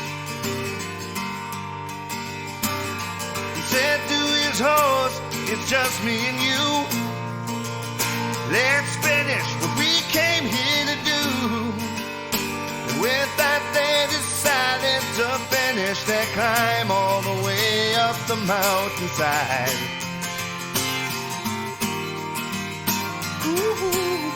He said to his horse, "It's just me and you. Let's finish what we came here to do." And with that they decided to finish their climb all the way up the mountainside. Ooh.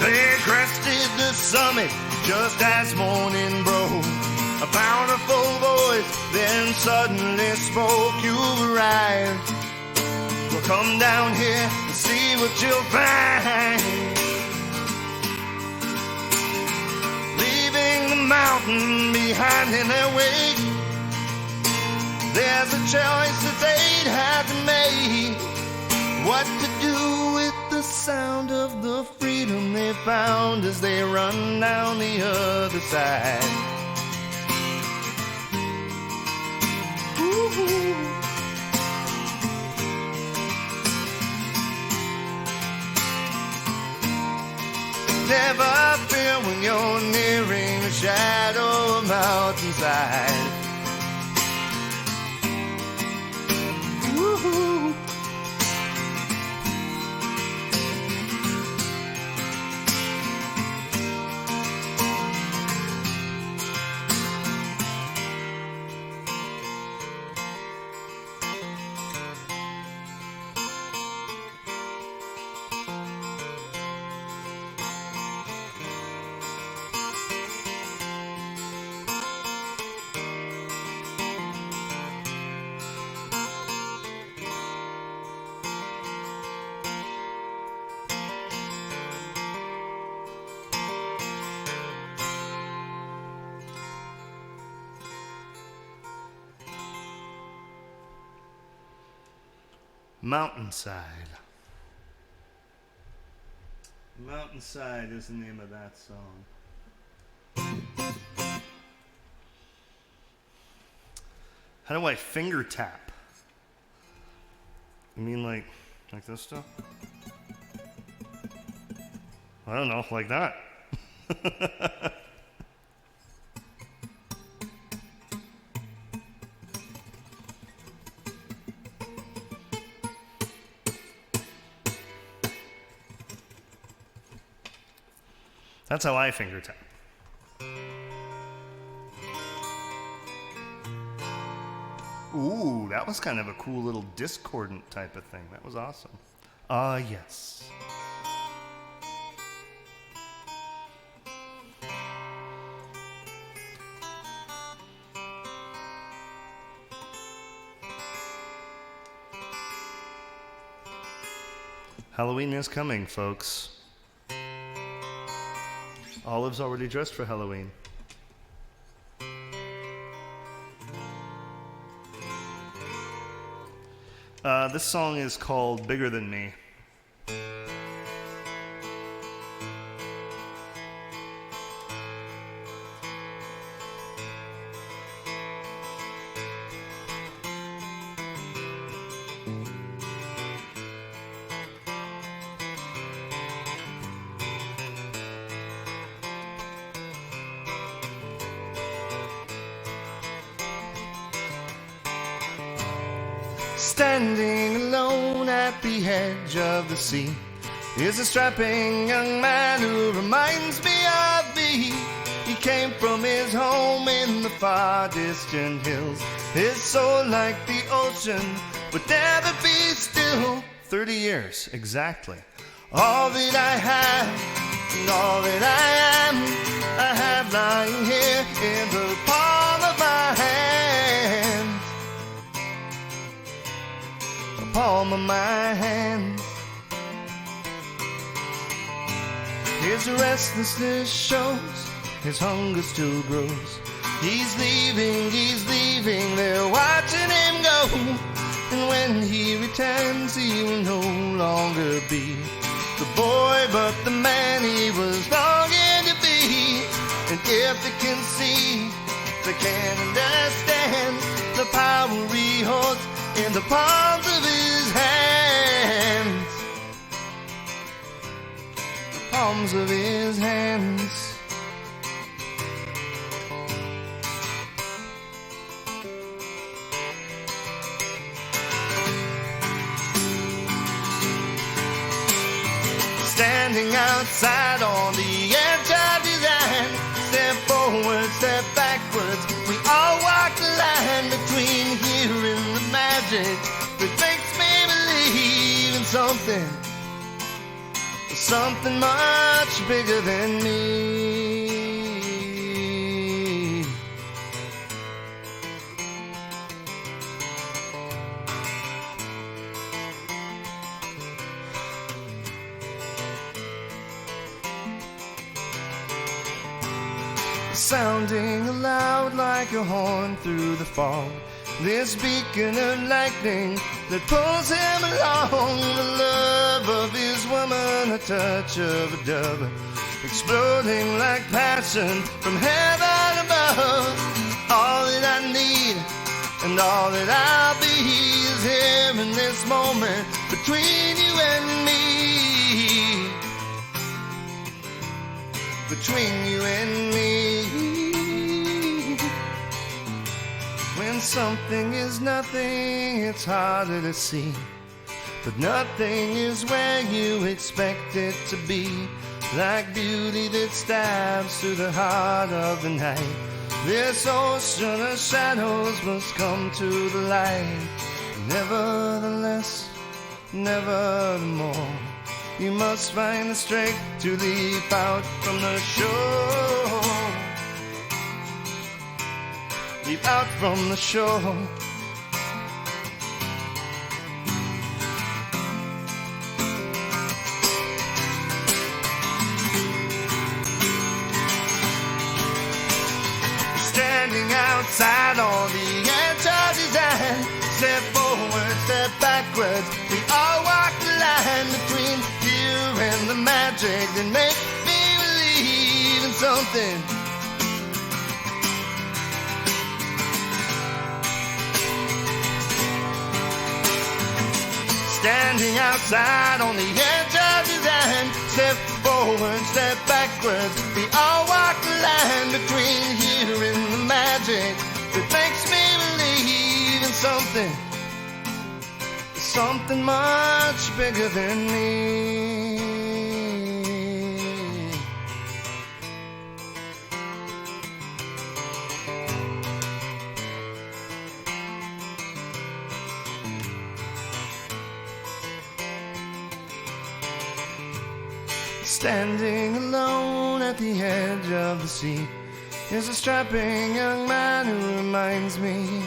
They crested the summit just as morning broke. A powerful voice then suddenly spoke, "You've arrived. Well, come down here and see what you'll find." Leaving the mountain behind in their wake, there's a choice that they'd have to make. What to do with the sound of the freedom they found as they run down the other side. Ooh. Never fear when you're nearing the Shadow mountainside. Ooh. Mountainside. Mountainside is the name of that song. How do I finger tap? You mean like this stuff? I don't know, like that. That's how I finger tap. Ooh, that was kind of a cool little discordant type of thing. That was awesome. Ah, yes. Halloween is coming, folks. Olive's already dressed for Halloween. This song is called Bigger Than Me. Standing alone at the edge of the sea is a strapping young man who reminds me of me. He came from his home in the far distant hills. His soul, like the ocean, would never be still. 30 years, exactly. All that I have and all that I have lying here in the palm of my hand. Palm of my hand. His restlessness shows, his hunger still grows. He's leaving, they're watching him go. And when he returns, he will no longer be the boy, but the man he was longing to be. And if they can see, they can understand the power he holds in the palms of his hands. The palms of his hands. Standing outside on the edge of design. Step forward, step backwards. We all walk the line between here and the magic that makes me believe in something much bigger than me. Sounding aloud like a horn through the fog, this beacon of lightning that pulls him along. The love of his woman, a touch of a dove, exploding like passion from heaven above. All that I need and all that I'll be is here in this moment between you and me. Between you and me. When something is nothing, it's harder to see. But nothing is where you expect it to be. Like beauty that stabs through the heart of the night. This ocean of shadows must come to the light. Nevertheless, nevermore, you must find the strength to leap out from the shore. Leap out from the shore. Standing outside on the edge of design. Step forward, step backwards. We something. Standing outside on the edge of design, step forward, step backwards. We all walk the line between here and the magic that makes me believe in something, something much bigger than me. Standing alone at the edge of the sea is a strapping young man who reminds me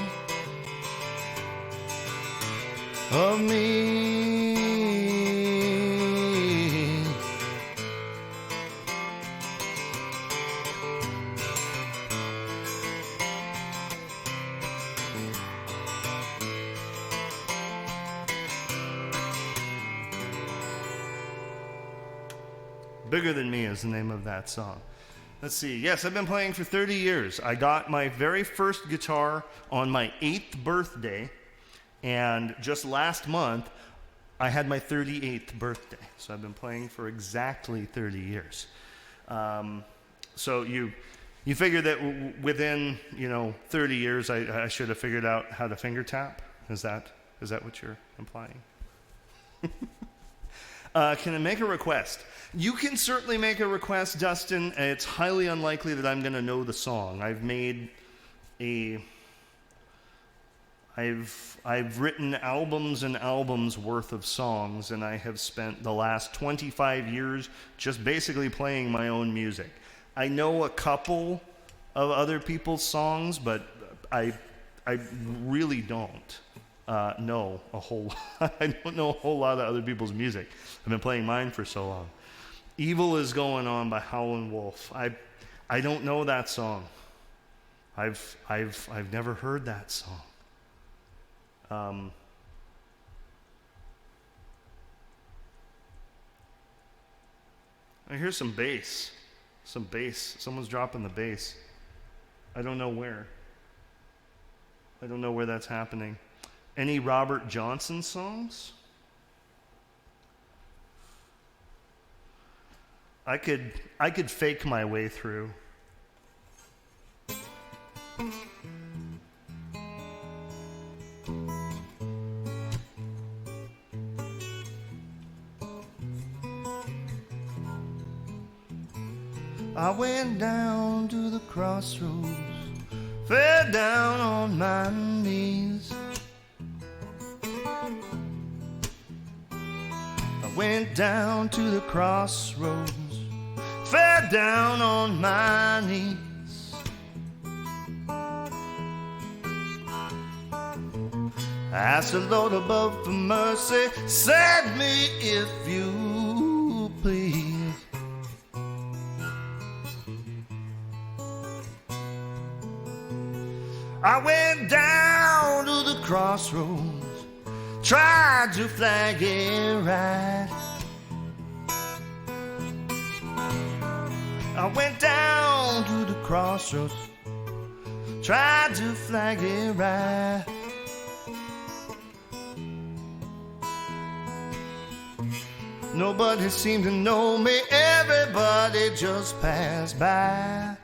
of me. Bigger Than Me is the name of that song. Let's see. Yes, I've been playing for 30 years. I got my very first guitar on my 8th birthday, and just last month, I had my 38th birthday. So I've been playing for exactly 30 years. So you figure that within 30 years, I should have figured out how to finger tap. Is that what you're implying? Can I make a request? You can certainly make a request, Dustin. It's highly unlikely that I'm going to know the song. I've written albums and albums worth of songs, and I have spent the last 25 years just basically playing my own music. I know a couple of other people's songs, but I really don't know a whole lot. I don't know a whole lot of other people's music. I've been playing mine for so long. Evil Is Going On by Howlin' Wolf. I don't know that song. I've never heard that song. I hear some bass. Some bass. Someone's dropping the bass. I don't know where. I don't know where that's happening. Any Robert Johnson songs? I could fake my way through. I went down to the crossroads, fell down on my knees. I went down to the crossroads, fell down on my knees. Asked the Lord above for mercy, save me if you please. I went down to the crossroads, tried to flag it right. I went down to the crossroads, tried to flag it right. Nobody seemed to know me, everybody just passed by.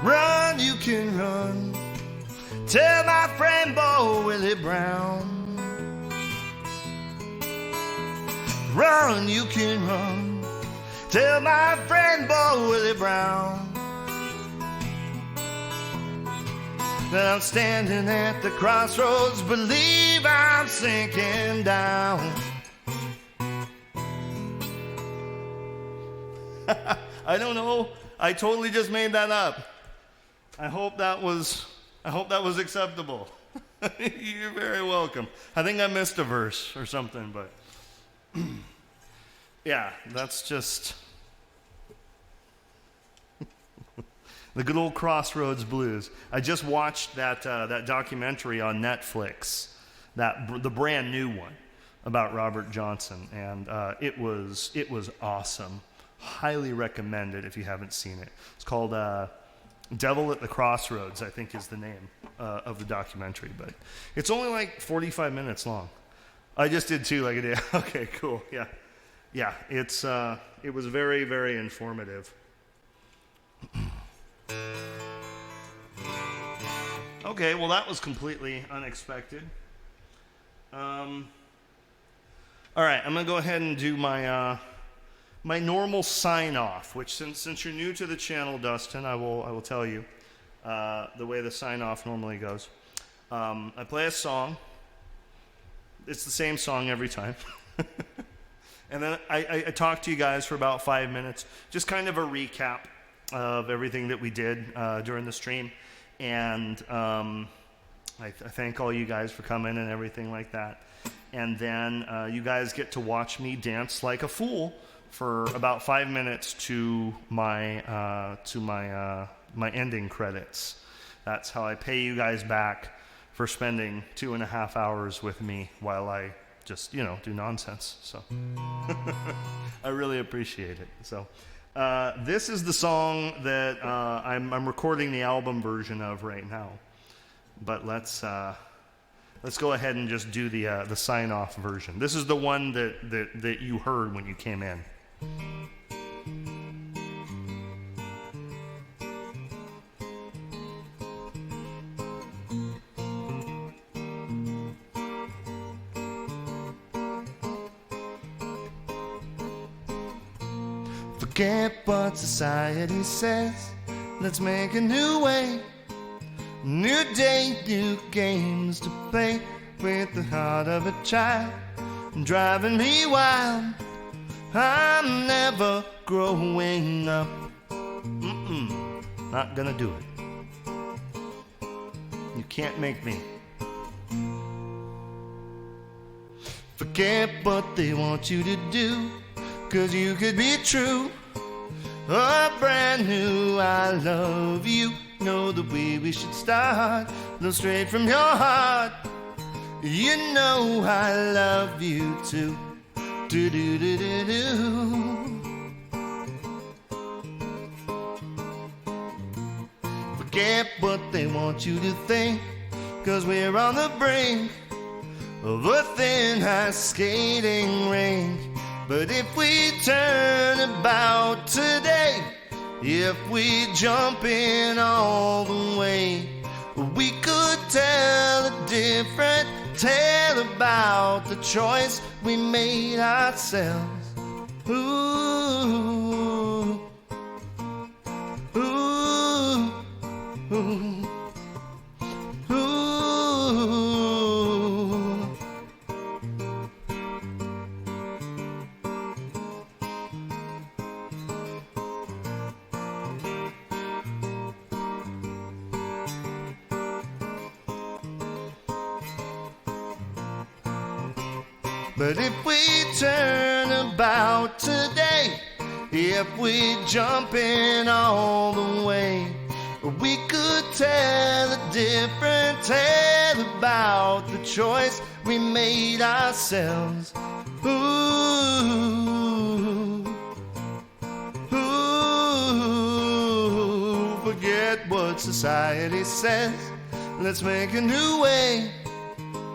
Run, you can run. Tell my friend Bo Willie Brown, run, you can run. Tell my friend Bo Willie Brown that I'm standing at the crossroads, believe I'm sinking down. I don't know. I totally just made that up. I hope that was acceptable. You're very welcome. I think I missed a verse or something, but yeah, that's just the good old Crossroads Blues. I just watched that documentary on Netflix, the brand new one about Robert Johnson, and it was awesome. Highly recommend it if you haven't seen it. It's called Devil at the Crossroads, I think is the name of the documentary, but it's only like 45 minutes long. I just did two like a day. Okay, cool. Yeah. It was very, very informative. Okay, well that was completely unexpected. All right, I'm gonna go ahead and do my normal sign off, which since you're new to the channel, Dustin, I will tell you the way the sign off normally goes. I play a song. It's the same song every time. And then I talk to you guys for about 5 minutes, just kind of a recap of everything that we did during the stream. And I thank all you guys for coming and everything like that. And then you guys get to watch me dance like a fool for about 5 minutes to my ending credits. That's how I pay you guys back for spending 2.5 hours with me while I just, do nonsense. So I really appreciate it. So this is the song that I'm recording the album version of right now. But let's go ahead and just do the sign-off version. This is the one that you heard when you came in. Forget what society says. Let's make a new way. New day, new games to play with the heart of a child, driving me wild. I'm never growing up. Not gonna do it. You can't make me. Forget what they want you to do, 'cause you could be true. A brand new I love you. Know the way we should start. Look straight from your heart. You know I love you too. Do-do-do-do-do. Forget what they want you to think, 'cause we're on the brink of a thin ice skating rink. But if we turn about today, if we jump in all the way, we could tell a different tale about the choice we made ourselves. Ooh, ooh, ooh, ooh. But if we turn about today, if we jump in all the way, we could tell a different tale about the choice we made ourselves. Ooh, ooh, forget what society says. Let's make a new way.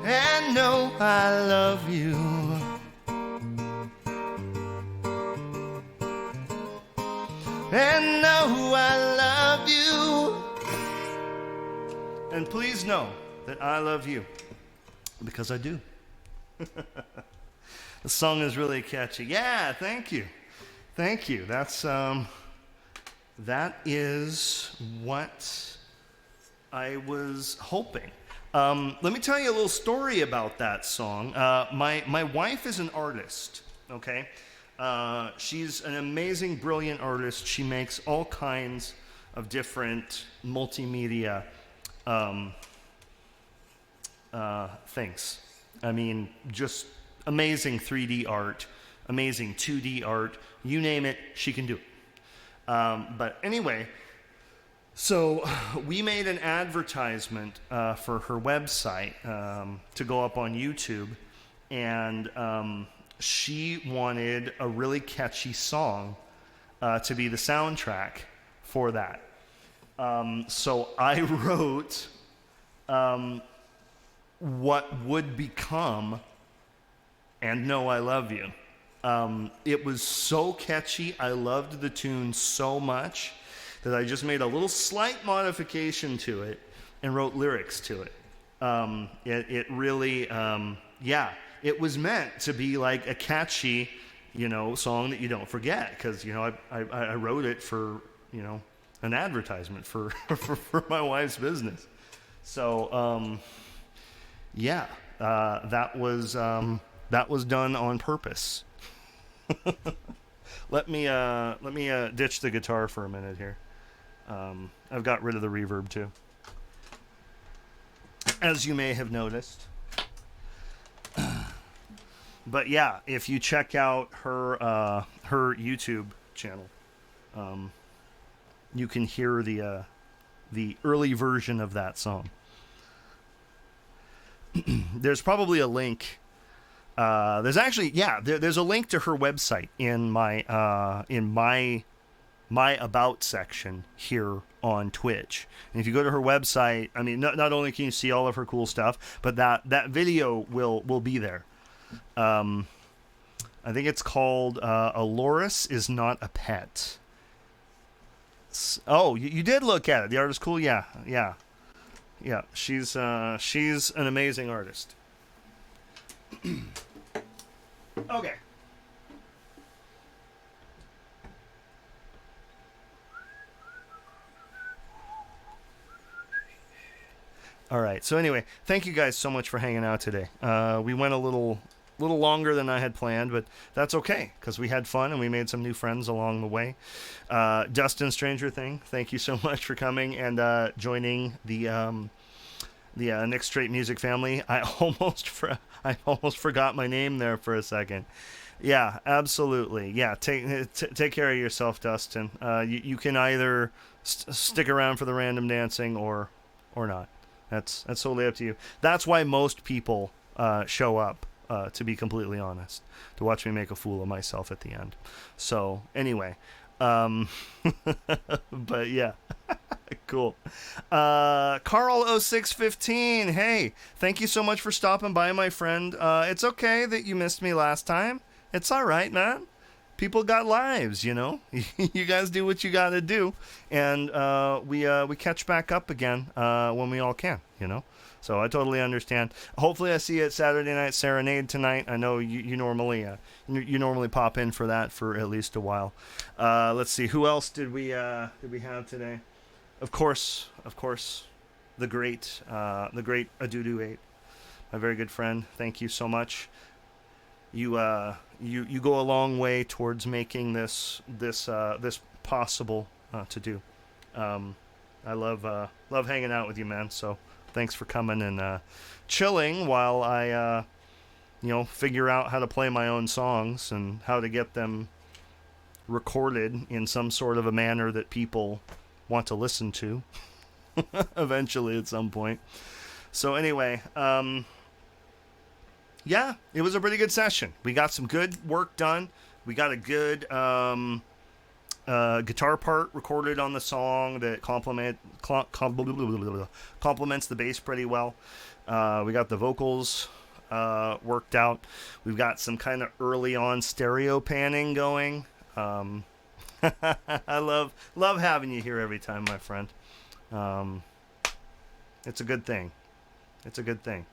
And know I love you. And know I love you. And please know that I love you, because I do. The song is really catchy. Yeah, thank you. Thank you. That is what I was hoping. Let me tell you a little story about that song. My wife is an artist, okay? She's an amazing, brilliant artist. She makes all kinds of different multimedia things. I mean, just amazing 3D art, amazing 2D art, you name it, she can do it. But anyway, so we made an advertisement for her website to go up on YouTube, and she wanted a really catchy song to be the soundtrack for that. So I wrote what would become And Know I Love You. It was so catchy. I loved the tune so much that I just made a little slight modification to it and wrote lyrics to it. It really, it was meant to be like a catchy, song that you don't forget, because, I wrote it for, an advertisement for, for my wife's business. So, that was done on purpose. Let me ditch the guitar for a minute here. I've got rid of the reverb too, as you may have noticed. But yeah, if you check out her YouTube channel, you can hear the early version of that song. There's probably a link. There's actually, there's a link to her website in my about section here on Twitch. And if you go to her website, I mean, not only can you see all of her cool stuff, but that video will be there. I think it's called A Loris Is Not a Pet. Oh, you did look at it. The art is cool. Yeah. She's an amazing artist. Okay. All right. So anyway, thank you guys so much for hanging out today. We went a little longer than I had planned, but that's okay, because we had fun and we made some new friends along the way. Dustin Stranger Thing, thank you so much for coming and joining the Nick Straight Music family. I almost forgot my name there for a second. Yeah, absolutely. Yeah, take care of yourself, Dustin. You can either stick around for the random dancing or not. That's totally up to you. That's why most people show up, to be completely honest, to watch me make a fool of myself at the end. So anyway, but yeah. Cool. Carl0615, hey, thank you so much for stopping by, my friend. It's okay that you missed me last time. It's all right, man. People got lives, You guys do what you got to do, and we catch back up again when we all can, So I totally understand. Hopefully, I see you at Saturday Night Serenade tonight. I know you normally pop in for that for at least a while. Let's see, who else did we have today? Of course, the great Adudu8, my very good friend. Thank you so much. You go a long way towards making this possible to do. I love hanging out with you, man. So thanks for coming and chilling while I figure out how to play my own songs and how to get them recorded in some sort of a manner that people want to listen to eventually at some point. So anyway, it was a pretty good session. We got some good work done. We got a good guitar part recorded on the song that complements the bass pretty well. We got the vocals worked out. We've got some kind of early on stereo panning going. I love having you here every time, my friend. It's a good thing. It's a good thing.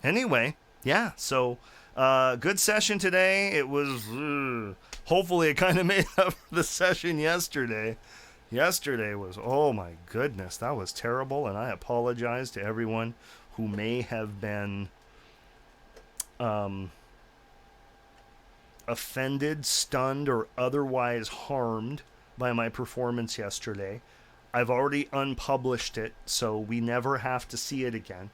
Anyway, yeah, so good session today. It was, hopefully it kind of made up for the session yesterday. Yesterday was, oh my goodness, that was terrible, and I apologize to everyone who may have been offended, stunned, or otherwise harmed by my performance yesterday. I've already unpublished it, so we never have to see it again.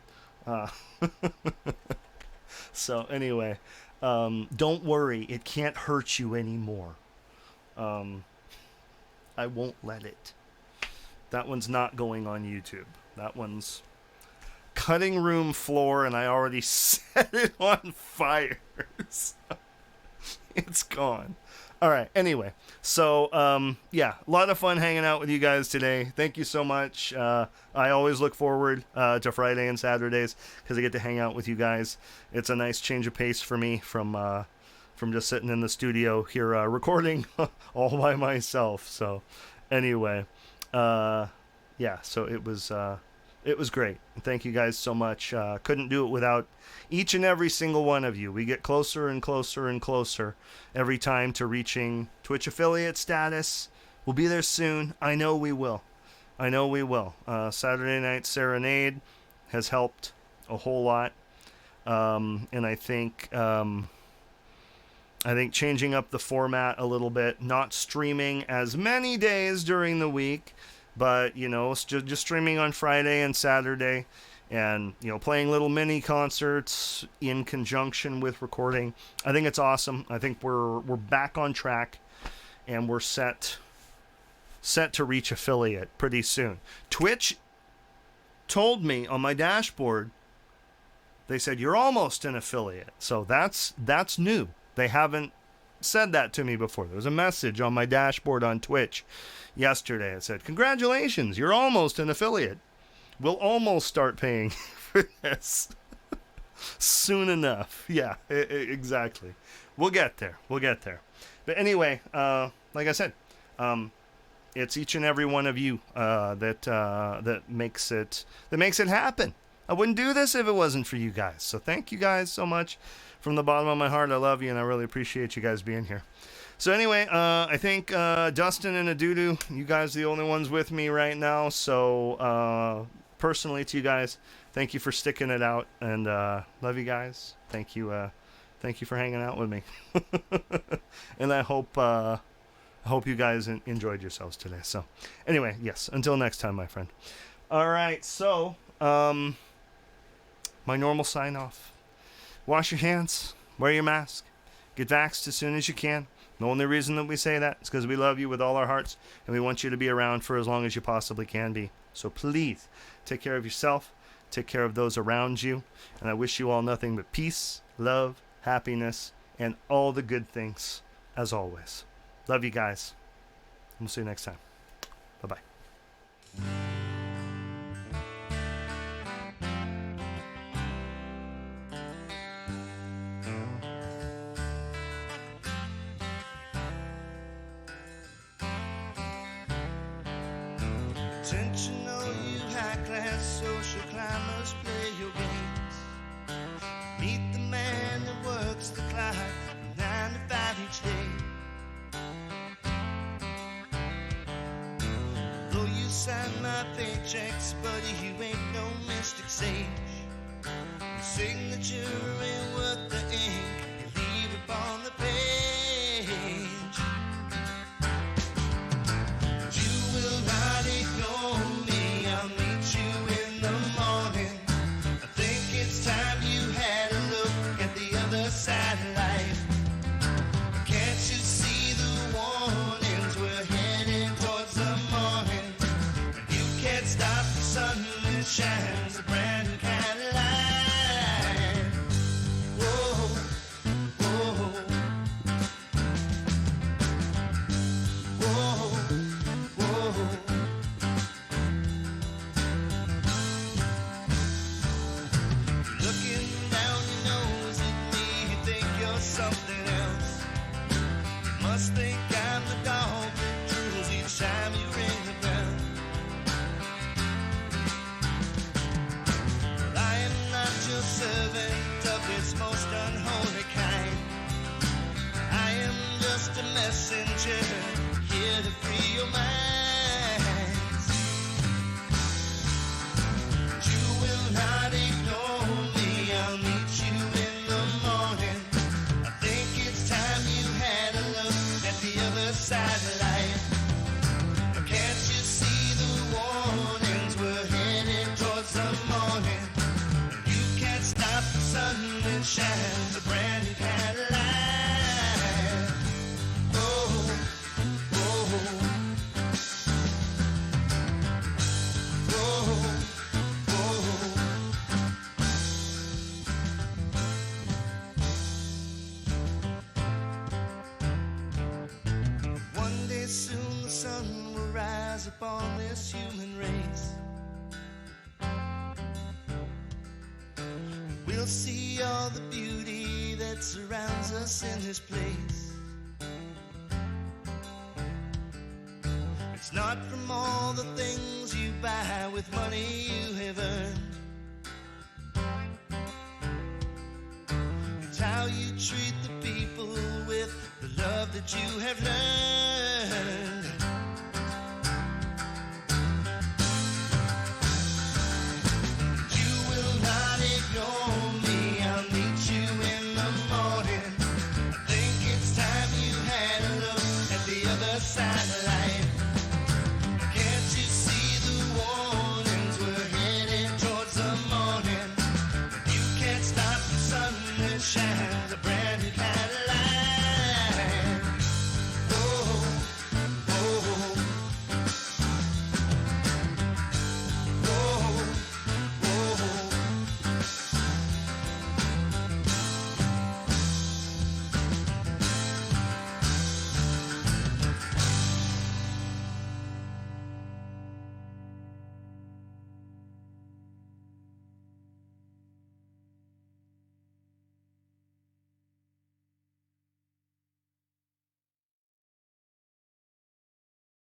So anyway, don't worry, it can't hurt you anymore. I won't let it. That one's not going on YouTube. That one's cutting room floor, and I already set it on fire. So it's gone. All right. Anyway, so yeah, a lot of fun hanging out with you guys today. Thank you so much. I always look forward to Friday and Saturdays because I get to hang out with you guys. It's a nice change of pace for me from just sitting in the studio here recording all by myself. So anyway, yeah, so it was great. Thank you guys so much. Couldn't do it without each and every single one of you. We get closer and closer and closer every time to reaching Twitch affiliate status. We'll be there soon. I know we will. I know we will. Saturday Night Serenade has helped a whole lot. And I think changing up the format a little bit, not streaming as many days during the week, but, you know, just streaming on Friday and Saturday, and, you know, playing little mini concerts in conjunction with recording. I think it's awesome. I think we're back on track, and we're set to reach affiliate pretty soon. Twitch told me on my dashboard, they said, you're almost an affiliate. So that's new. They haven't said that to me before. There was a message on my dashboard on Twitch yesterday. It said, congratulations, you're almost an affiliate. We'll almost start paying for this soon enough. Yeah, exactly. We'll get there. We'll get there. But anyway, like I said, it's each and every one of you that makes it happen. I wouldn't do this if it wasn't for you guys. So thank you guys so much. From the bottom of my heart, I love you, and I really appreciate you guys being here. So anyway, I think Dustin and Adudu, you guys are the only ones with me right now. So personally to you guys, thank you for sticking it out, and love you guys. Thank you for hanging out with me. And I hope you guys enjoyed yourselves today. So anyway, yes, until next time, my friend. All right, so my normal sign off. Wash your hands, wear your mask, get vaxxed as soon as you can. The only reason that we say that is because we love you with all our hearts, and we want you to be around for as long as you possibly can be. So please, take care of yourself, take care of those around you, and I wish you all nothing but peace, love, happiness, and all the good things, as always. Love you guys. We'll see you next time. Bye-bye. Intentional, you high-class social climbers play your games. Meet the man that works the clock from 9 to 5 each day. Though you sign my paychecks, buddy, you ain't no mystic sage. Your signature ain't worth the ink you leave upon the page. You will not ignore me, I'll meet you in the morning. I think it's time you had a look at the other side of life. Can't you see the warnings? We're heading towards the morning. You can't stop the sun that shines a brand new kind of light. Whoa, whoa, whoa, whoa. Looking down your nose at me, you think you're something else. You must think I'm the dog that drools each time you ring the bell. a brand new Cadillac. Oh, oh, oh, oh. One day soon the sun will rise upon this human race. We'll see all the beauty that surrounds us in this place. It's not from all the things you buy with money you have earned. It's how you treat the people with the love that you have learned. You will not ignore me, I'll meet you in the morning. I think it's time you had a look at the other side of life. Can't you see the warnings? We're headed towards the morning. You can't stop the sun that shines a brand new Cadillac.